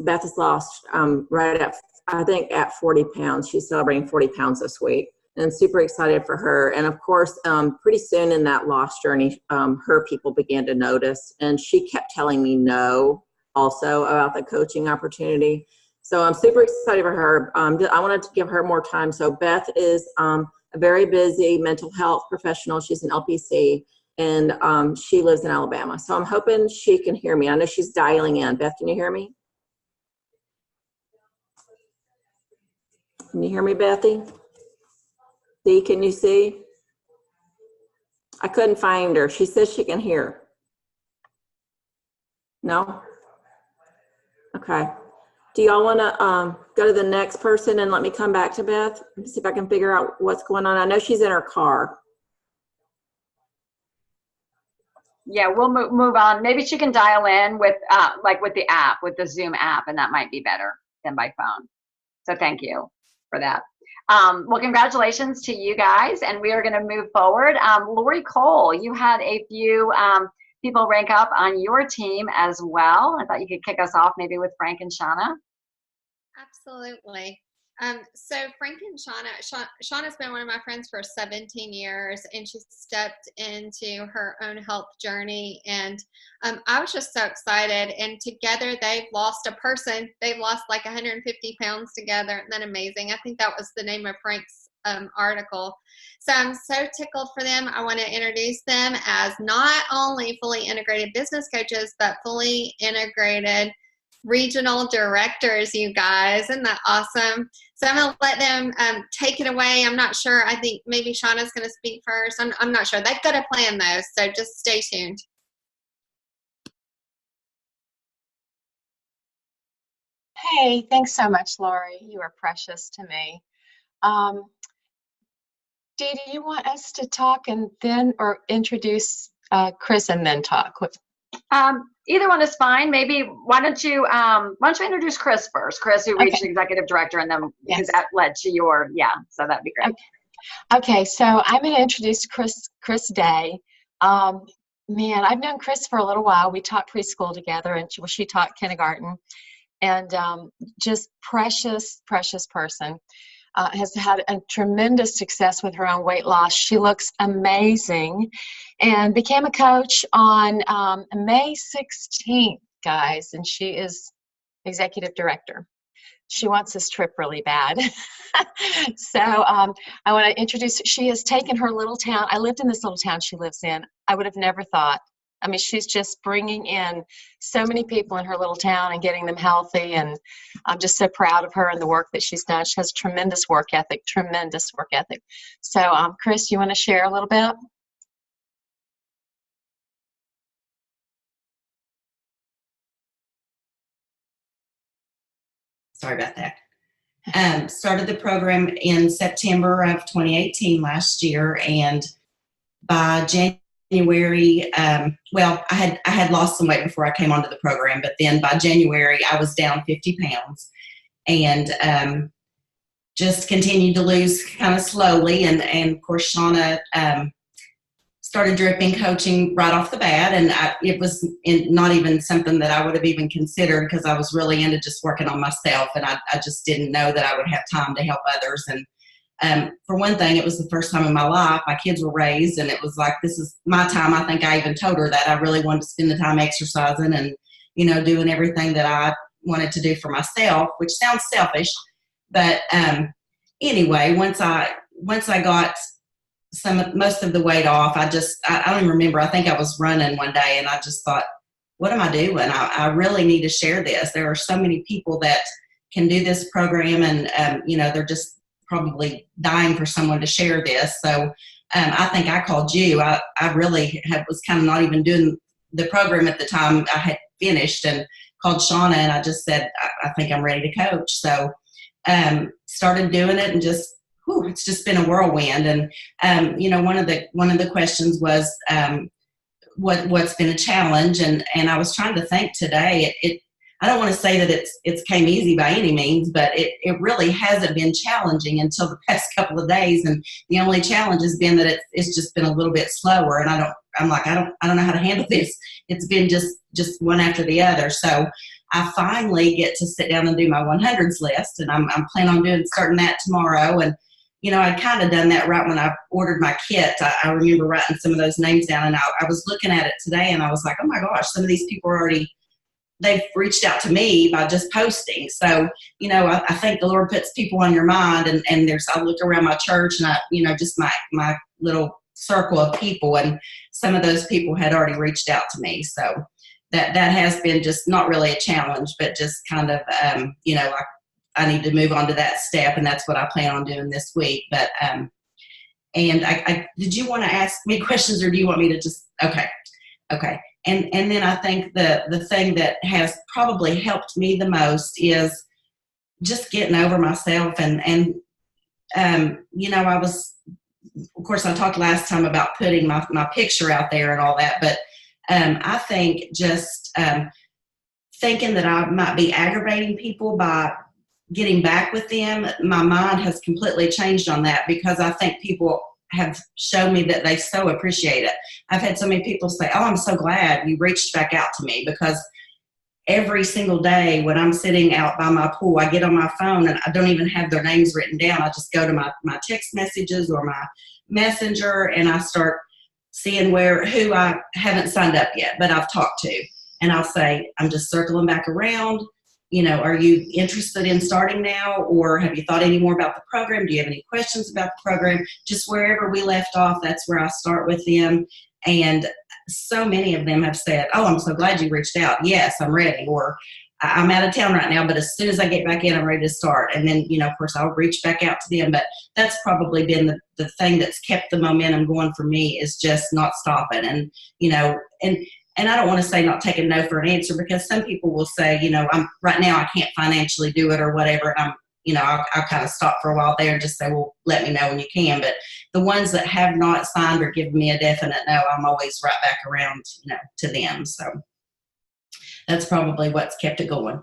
Beth has lost right at, I think at 40 pounds. She's celebrating 40 pounds this week. And super excited for her. And of course, pretty soon in that loss journey, her people began to notice. And she kept telling me no also about the coaching opportunity. So I'm super excited for her. I wanted to give her more time. So Beth is a very busy mental health professional. She's an LPC and she lives in Alabama. So I'm hoping she can hear me. I know she's dialing in. Beth, can you hear me? Can you hear me, Bethy? See, can you see? I couldn't find her. She says she can hear. No? Okay. Do y'all want to go to the next person and let me come back to Beth? Let me see if I can figure out what's going on. I know she's in her car. Yeah, we'll move on. Maybe she can dial in with with the app, with the Zoom app, and that might be better than by phone. So thank you for that. Well, congratulations to you guys, and we are going to move forward. Lori Cole, you had a few people rank up on your team as well. I thought you could kick us off maybe with Frank and Shauna. Absolutely. So Frank and Shauna's been one of my friends for 17 years, and she stepped into her own health journey. And I was just so excited. And together they've lost a person. They've lost like 150 pounds together. Isn't that amazing? I think that was the name of Frank's article. So I'm so tickled for them. I want to introduce them as not only fully integrated business coaches, but fully integrated regional directors, you guys. Isn't that awesome? So I'm going to let them take it away. I'm not sure. I think maybe Shauna's going to speak first. I'm not sure. They've got a plan though, so just stay tuned. Hey, thanks so much, Lori. You are precious to me. Dee, do you want us to talk and then, or introduce Chris and then talk? Either one is fine. Maybe why don't you introduce Chris first? Chris, who reached executive director, and then because that led to your so that'd be great. Okay, so I'm going to introduce Chris Day. Man, I've known Chris for a little while. We taught preschool together, and she taught kindergarten, and just precious person. Has had a tremendous success with her own weight loss. She looks amazing and became a coach on May 16th, guys, and she is executive director. She wants this trip really bad. So I want to introduce, she has taken her little town. I lived in this little town she lives in. I would have never thought. I mean, she's just bringing in so many people in her little town and getting them healthy, and I'm just so proud of her and the work that she's done. She has tremendous work ethic. So, Chris, you want to share a little bit? Sorry about that. Started the program in September of 2018 last year, and by January, well, I had lost some weight before I came onto the program, but then by January I was down 50 pounds, and just continued to lose kind of slowly. And of course, Shauna started dripping coaching right off the bat, and it was not even something that I would have even considered, because I was really into just working on myself, and I just didn't know that I would have time to help others. And for one thing, it was the first time in my life my kids were raised, and it was like, this is my time. I think I even told her that I really wanted to spend the time exercising and, you know, doing everything that I wanted to do for myself, which sounds selfish. But anyway, once I got most of the weight off, I don't even remember. I think I was running one day, and I just thought, what am I doing? I really need to share this. There are so many people that can do this program, and you know, they're just probably dying for someone to share this. So I think I called you. I really was kind of not even doing the program at the time. I had finished, and called Shauna, and I just said, I think I'm ready to coach. So started doing it, and just it's just been a whirlwind. And you know, one of the questions was what's been a challenge, and I was trying to think today. I don't want to say that it's came easy by any means, but it really hasn't been challenging until the past couple of days. And the only challenge has been that it's just been a little bit slower. And I don't know how to handle this. It's been just one after the other. So I finally get to sit down and do my 100s list, and I'm planning on starting that tomorrow. And you know, I'd kind of done that right when I ordered my kit. I remember writing some of those names down, and I was looking at it today, and I was like, oh my gosh, some of these people are they've reached out to me by just posting. So, you know, I think the Lord puts people on your mind, and I look around my church, and you know, just my little circle of people, and some of those people had already reached out to me. So that has been just not really a challenge, but just kind of, you know, I need to move on to that step, and that's what I plan on doing this week. But, and I did you want to ask me questions, or do you want me to just, okay. And then I think the thing that has probably helped me the most is just getting over myself. And you know, of course, I talked last time about putting my picture out there and all that, but I think just thinking that I might be aggravating people by getting back with them, my mind has completely changed on that, because I think people have shown me that they so appreciate it. I've had so many people say, oh, I'm so glad you reached back out to me, because every single day when I'm sitting out by my pool, I get on my phone and I don't even have their names written down. I just go to my text messages or my messenger, and I start seeing who I haven't signed up yet, but I've talked to. And I'll say, I'm just circling back around. You know, are you interested in starting now, or have you thought any more about the program? Do you have any questions about the program? Just wherever we left off, that's where I start with them. And so many of them have said, oh, I'm so glad you reached out. Yes, I'm ready. Or I'm out of town right now, but as soon as I get back in, I'm ready to start. And then, you know, of course, I'll reach back out to them. But that's probably been the thing that's kept the momentum going for me, is just not stopping. And, you know, and I don't want to say not taking no for an answer, because some people will say, you know, right now I can't financially do it or whatever. And I'll kind of stop for a while there and just say, well, let me know when you can. But the ones that have not signed or given me a definite no, I'm always right back around, you know, to them. So that's probably what's kept it going.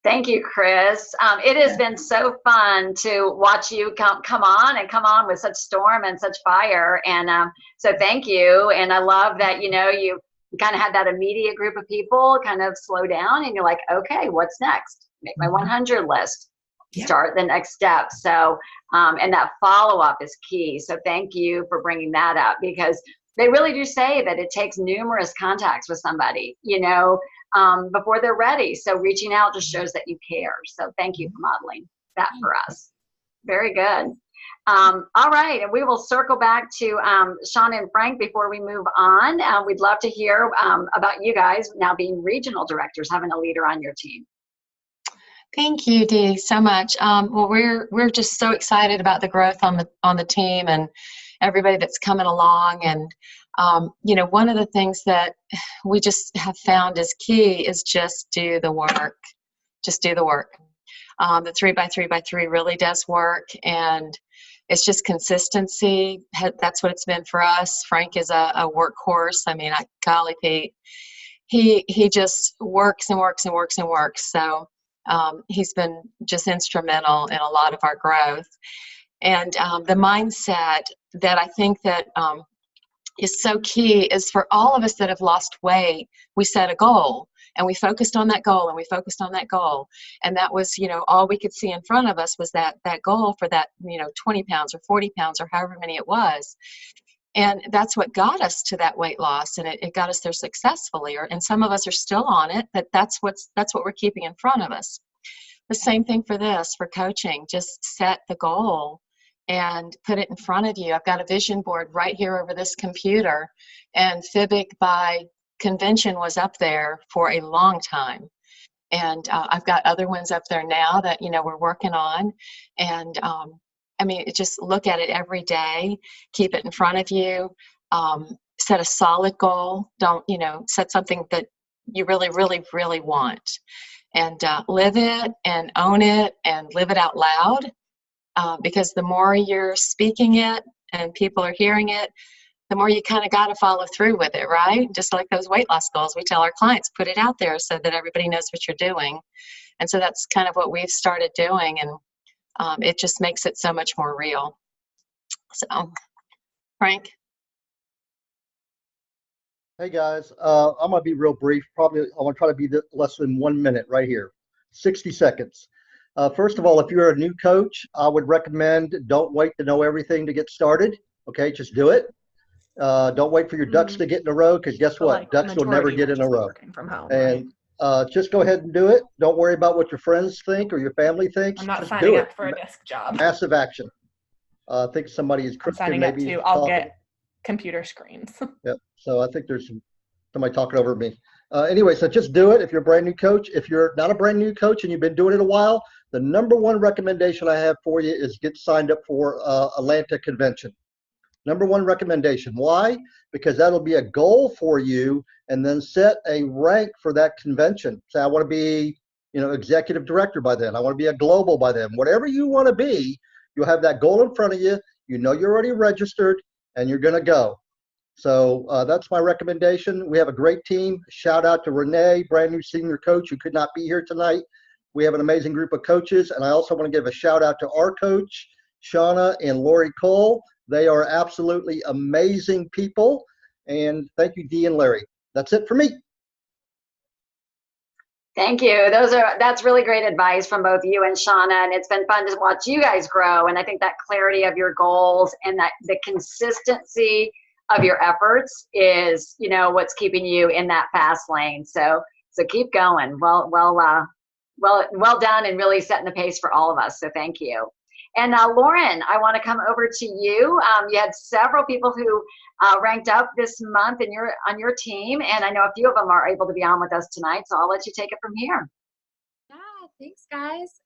Thank you, Chris. It has been so fun to watch you come on with such storm and such fire. And so thank you. And I love that, you know, you kind of had that immediate group of people kind of slow down, and you're like, okay, what's next? Make my 100 list, start the next step. So, and that follow-up is key. So thank you for bringing that up, because they really do say that it takes numerous contacts with somebody, you know, before they're ready. So reaching out just shows that you care. So thank you for modeling that for us. Very good. All right, and we will circle back to Shauna and Frank before we move on. We'd love to hear about you guys now being regional directors, having a leader on your team. Thank you, Dee, so much. Well, we're just so excited about the growth on the team and everybody that's coming along. And you know, one of the things that we just have found is key is just do the work. Just do the work. The 3x3x3 really does work, and it's just consistency. That's what it's been for us. Frank is a workhorse. I mean, golly, Pete, he just works and works and works and works. So he's been just instrumental in a lot of our growth. And the mindset that I think that is so key is for all of us that have lost weight, we set a goal and we focused on that goal and we focused on that goal. And that was, all we could see in front of us was that goal for that, 20 pounds or 40 pounds or however many it was. And that's what got us to that weight loss, and it got us there successfully. And some of us are still on it, but that's what we're keeping in front of us. The same thing for this, for coaching. Just set the goal and put it in front of you. I've got a vision board right here over this computer, and FIBIC by convention was up there for a long time. And I've got other ones up there now that, we're working on. And just look at it every day, keep it in front of you, set a solid goal. Don't, set something that you really, really, really want, and live it and own it and live it out loud. Because the more you're speaking it and people are hearing it, the more you kind of got to follow through with it, right? Just like those weight loss goals, we tell our clients, put it out there so that everybody knows what you're doing. And so that's kind of what we've started doing, and it just makes it so much more real. So, Frank? Hey guys, I'm gonna be real brief. Probably I want to try to be less than 1 minute right here, 60 seconds. First of all, if you're a new coach, I would recommend don't wait to know everything to get started. Okay, just do it. Don't wait for your ducks to get in a row, because guess what? Like, ducks will never get in a row. From home, And just go ahead and do it. Don't worry about what your friends think or your family thinks. I'm not just signing do up it. for a desk job. Massive action. I think somebody is I'm signing up to, I'll get computer screens. Yep. So I think there's somebody talking over me. Anyway, so just do it if you're a brand new coach. If you're not a brand new coach and you've been doing it a while, the number one recommendation I have for you is get signed up for Atlanta Convention. Number one recommendation. Why? Because that'll be a goal for you, and then set a rank for that convention. Say, I want to be, executive director by then. I want to be a global by then. Whatever you want to be, you'll have that goal in front of you. You're already registered, and you're going to go. So that's my recommendation. We have a great team. Shout out to Renee, brand new senior coach who could not be here tonight. We have an amazing group of coaches. And I also want to give a shout out to our coach, Shauna and Lori Cole. They are absolutely amazing people. And thank you, Dee and Larry. That's it for me. Thank you. That's really great advice from both you and Shauna, and it's been fun to watch you guys grow. And I think that clarity of your goals and that the consistency of your efforts is, what's keeping you in that fast lane. So keep going. Well done, and really setting the pace for all of us. So thank you. And Lauren, I want to come over to you. You had several people who ranked up this month, and you're on your team, and I know a few of them are able to be on with us tonight. So I'll let you take it from here. Yeah, thanks, guys.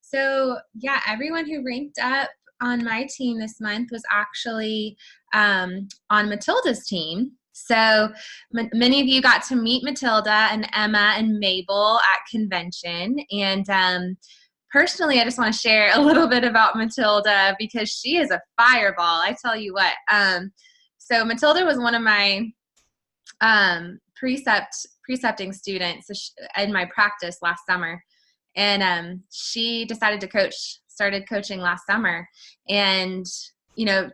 So yeah, everyone who ranked up on my team this month was actually on Matilda's team. So many of you got to meet Matilda and Emma and Mabel at convention. And personally, I just want to share a little bit about Matilda because she is a fireball. I tell you what. So Matilda was one of my precepting students in my practice last summer. And she decided to started coaching last summer, and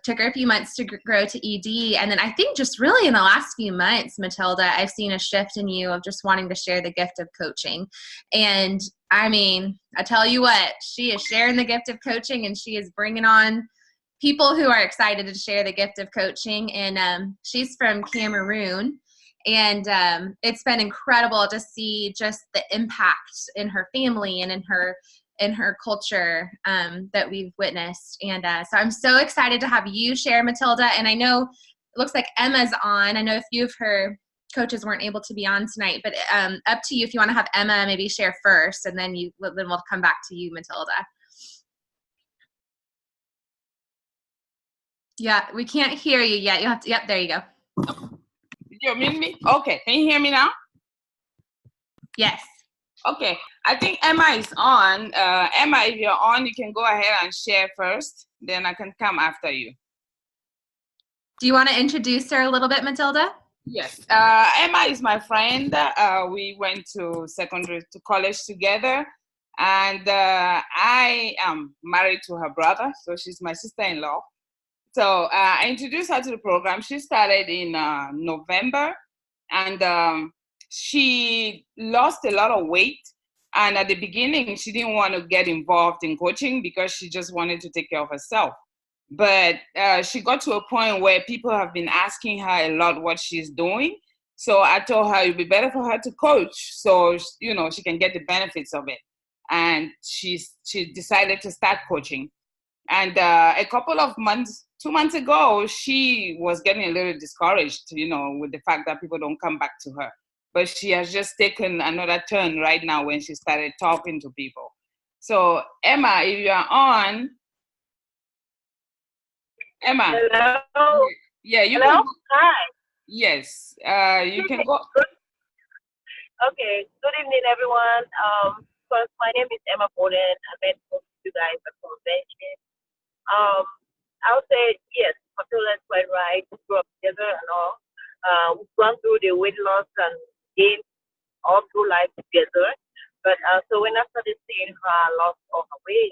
took her a few months to grow to ED. And then I think just really in the last few months, Matilda, I've seen a shift in you of just wanting to share the gift of coaching. And I mean, I tell you what, she is sharing the gift of coaching, and she is bringing on people who are excited to share the gift of coaching. And she's from Cameroon. And it's been incredible to see just the impact in her family and in her culture that we've witnessed. And so I'm so excited to have you share, Matilda. And I know it looks like Emma's on. I know a few of her coaches weren't able to be on tonight, but up to you if you want to have Emma maybe share first, and then we'll come back to you, Matilda. Yeah, we can't hear you yet. You'll have to, yep, there you go. You mean me? Okay, can you hear me now? Yes. Okay, I think Emma is on. Emma, if you're on, you can go ahead and share first. then I can come after you. Do you want to introduce her a little bit, Matilda? Yes, Emma is my friend. We went to college together, and I am married to her brother, so she's my sister-in-law. So I introduced her to the program. She started in November, and she lost a lot of weight. And at the beginning, she didn't want to get involved in coaching because she just wanted to take care of herself. But she got to a point where people have been asking her a lot what she's doing. So I told her it'd be better for her to coach, so she can get the benefits of it. And she decided to start coaching. And a couple of months, 2 months ago, she was getting a little discouraged, with the fact that people don't come back to her. But she has just taken another turn right now when she started talking to people. So Emma, if you are on. Emma. Hello. Yeah, you Hello? can. Hi. Yes, you can go. Okay. Good evening, everyone. First, my name is Emma Borden. I met most of you guys at convention. I would say yes, Matilda's quite right. We grew up together and all. We've gone through the weight loss and gain all through life together. But so when I started seeing her loss of her weight,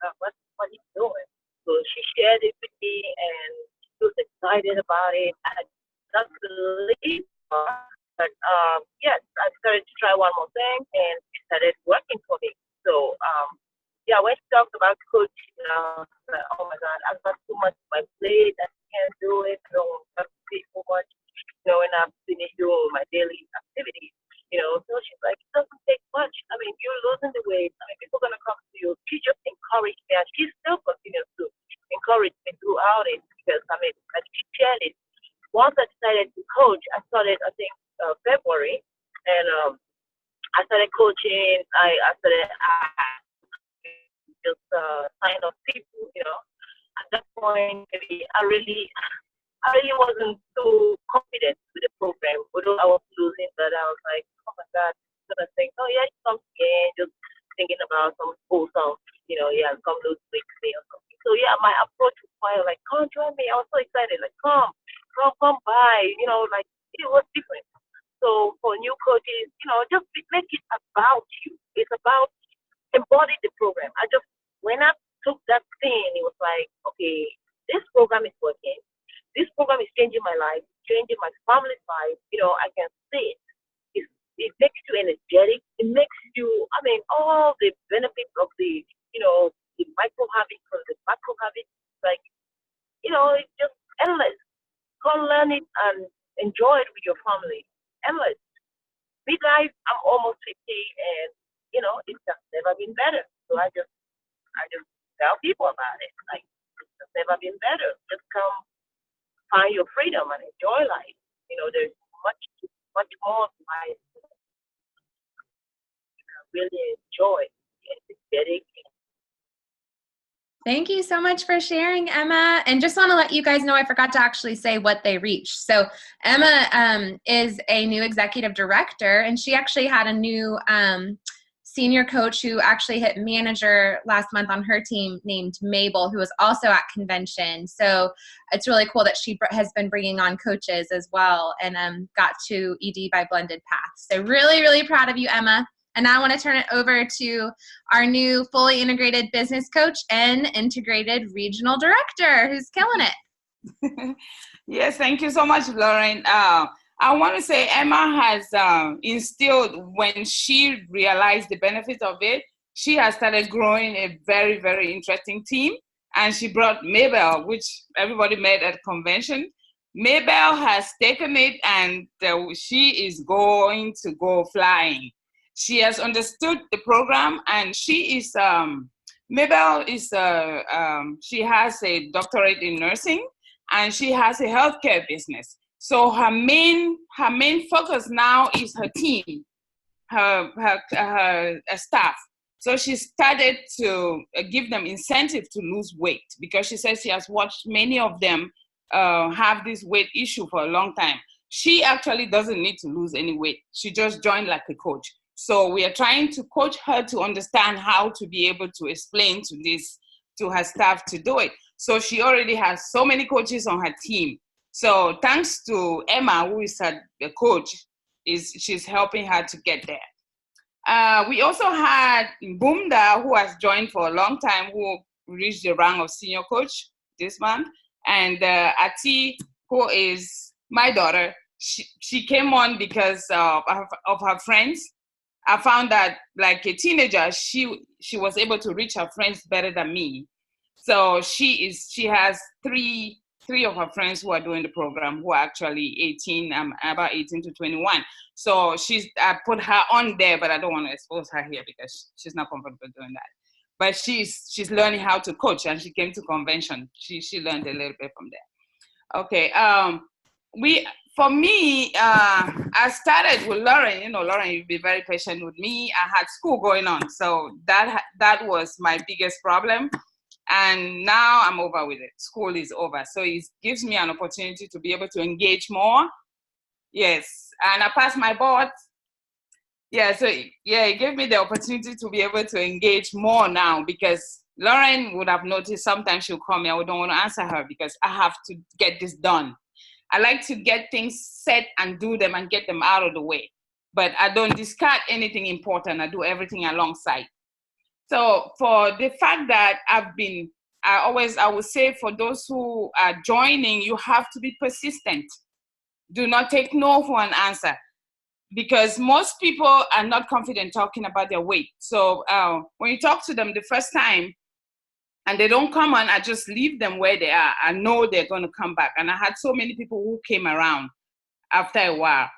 I was like, what are you doing? So she shared it with me, and she was excited about it. I don't believe her, but yes, I started to try one more thing, and it started working for me. So yeah, when she talked about coaching, I was like, oh my God, I've got too much on my plate. I can't do it. I don't have to pay so much. When I'm finished doing my daily activities, so she's like, it doesn't take much. I mean, you're losing the weight. I mean, people are going to come to you. She just encouraged me, and she still continues to encourage me throughout it because, I mean, like she shared it. Once I decided to coach, I started, I think, February, and I started coaching. I started just sign up people, At that point, maybe I really wasn't too confident with the program. Although I was losing, but I was like, oh my God, I'm gonna think, oh yeah, it comes again, just thinking about some wholesome, come lose weight with me or something. So yeah, my approach was quite like, come join me. I was so excited, like come by, like it was different. So for new coaches, just make it about you. It's about embody the program. When I took that thing, it was like, okay, this program is working. This program is changing my life, changing my family's life. I can see it. It makes you energetic. It makes you, all the benefits of the micro habits from the macro habits, like, it's just endless. Come learn it and enjoy it with your family. Endless. Midlife, I'm almost 50, and, it's just never been better. So I just tell people about it. Like, it's just never been better. Just come find your freedom and enjoy life. There's much more to life. Really enjoy and dedicated. Thank you so much for sharing, Emma. And just want to let you guys know, I forgot to actually say what they reached. So Emma is a new executive director, and she actually had a new senior coach who actually hit manager last month on her team named Mabel, who was also at convention. So it's really cool that she has been bringing on coaches as well, and got to ED by Blended Paths. So really, really proud of you, Emma. And now I want to turn it over to our new fully integrated business coach and integrated regional director who's killing it. Yes, thank you so much, Lauren. I want to say Emma has instilled, when she realized the benefits of it, she has started growing a very, very interesting team. And she brought Mabel, which everybody met at convention. Mabel has taken it, and she is going to go flying. She has understood the program, and she is, Mabel is, she has a doctorate in nursing, and she has a healthcare business. So her main focus now is her team, her staff. So she started to give them incentive to lose weight, because she says she has watched many of them have this weight issue for a long time. She actually doesn't need to lose any weight. She just joined like a coach. So we are trying to coach her to understand how to be able to explain to these to her staff to do it. So she already has so many coaches on her team. So thanks to Emma, who is the coach, she's helping her to get there. We also had Bumda, who has joined for a long time, who reached the rank of senior coach this month. And Ati, who is my daughter, she came on because of her friends. I found that like a teenager, she was able to reach her friends better than me. So she has three of her friends who are doing the program who are actually 18, about 18 to 21. So I put her on there, but I don't want to expose her here because she's not comfortable doing that. But she's learning how to coach, and she came to convention. She learned a little bit from there. Okay. For me, I started with Lauren. You know, Lauren, you'd be very patient with me. I had school going on, so that was my biggest problem. And now I'm over with it. School is over. So it gives me an opportunity to be able to engage more. Yes, and I passed my board. Yeah, so yeah, it gave me the opportunity to be able to engage more now, because Lauren would have noticed sometimes she'll call me. I don't want to answer her because I have to get this done. I like to get things set and do them and get them out of the way. But I don't discard anything important. I do everything alongside. So for the fact that I would say for those who are joining, you have to be persistent. Do not take no for an answer, because most people are not confident talking about their weight. So when you talk to them the first time and they don't come on, I just leave them where they are. I know they're going to come back. And I had so many people who came around after a while.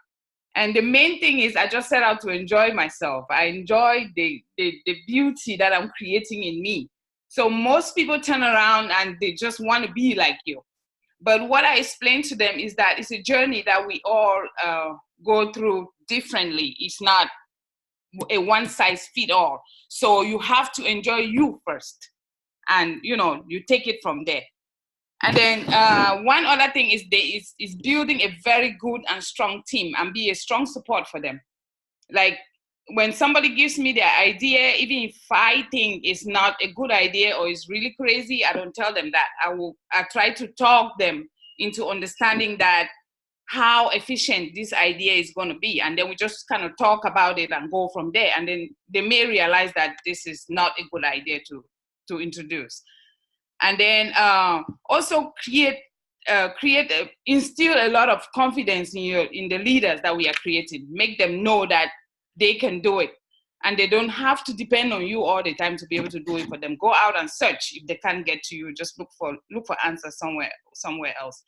And the main thing is I just set out to enjoy myself. I enjoy the beauty that I'm creating in me. So most people turn around and they just want to be like you. But what I explain to them is that it's a journey that we all go through differently. It's not a one-size-fits-all. So you have to enjoy you first. And, you know, you take it from there. And then one other thing is building a very good and strong team and be a strong support for them. Like when somebody gives me their idea, even if I think it's not a good idea or it's really crazy, I don't tell them that. I try to talk them into understanding that how efficient this idea is going to be. And then we just kind of talk about it and go from there. And then they may realize that this is not a good idea to introduce. And then also instill a lot of confidence in the leaders that we are creating. Make them know that they can do it, and they don't have to depend on you all the time to be able to do it for them. Go out and search. If they can't get to you, just look for answers somewhere else.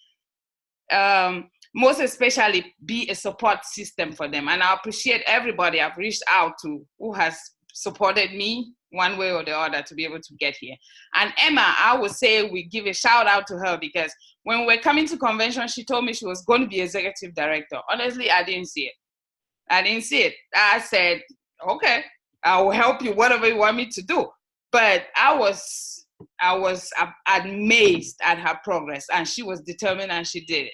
Most especially, be a support system for them. And I appreciate everybody I've reached out to who has supported me one way or the other to be able to get here. And Emma, I would say we give a shout out to her, because when we're coming to convention, she told me she was going to be executive director. Honestly, I didn't see it. I said, okay, I will help you, whatever you want me to do. But I was amazed at her progress, and she was determined and she did it.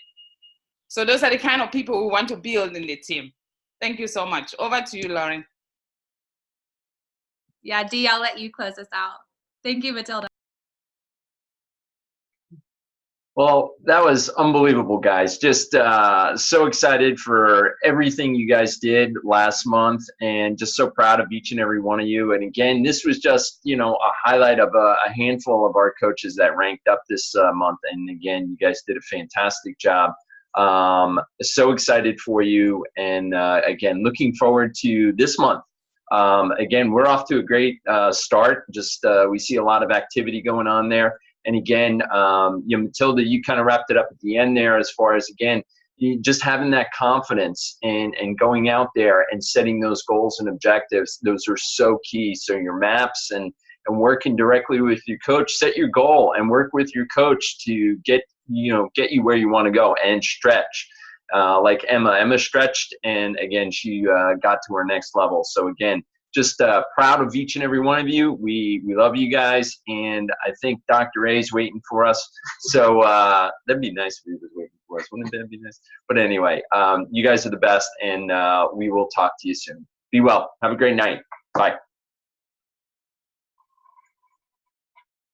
So those are the kind of people we want to build in the team. Thank you so much. Over to you, Lauren. Yeah, Dee, I'll let you close us out. Thank you, Matilda. Well, that was unbelievable, guys. Just so excited for everything you guys did last month, and just so proud of each and every one of you. And again, this was just, you know, a highlight of a handful of our coaches that ranked up this month. And again, you guys did a fantastic job. So excited for you. And again, looking forward to this month. Again, we're off to a great start. Just we see a lot of activity going on there. And again, you know, Matilda, you kind of wrapped it up at the end there as far as, again, just having that confidence and going out there and setting those goals and objectives. Those are so key. So your maps and working directly with your coach, set your goal and work with your coach to get you where you want to go, and stretch. Like Emma stretched, and again, she got to her next level. So again, just proud of each and every one of you. We love you guys, and I think Dr. A is waiting for us. So that'd be nice if he was waiting for us. Wouldn't that be nice? But anyway, you guys are the best, and we will talk to you soon. Be well. Have a great night. Bye.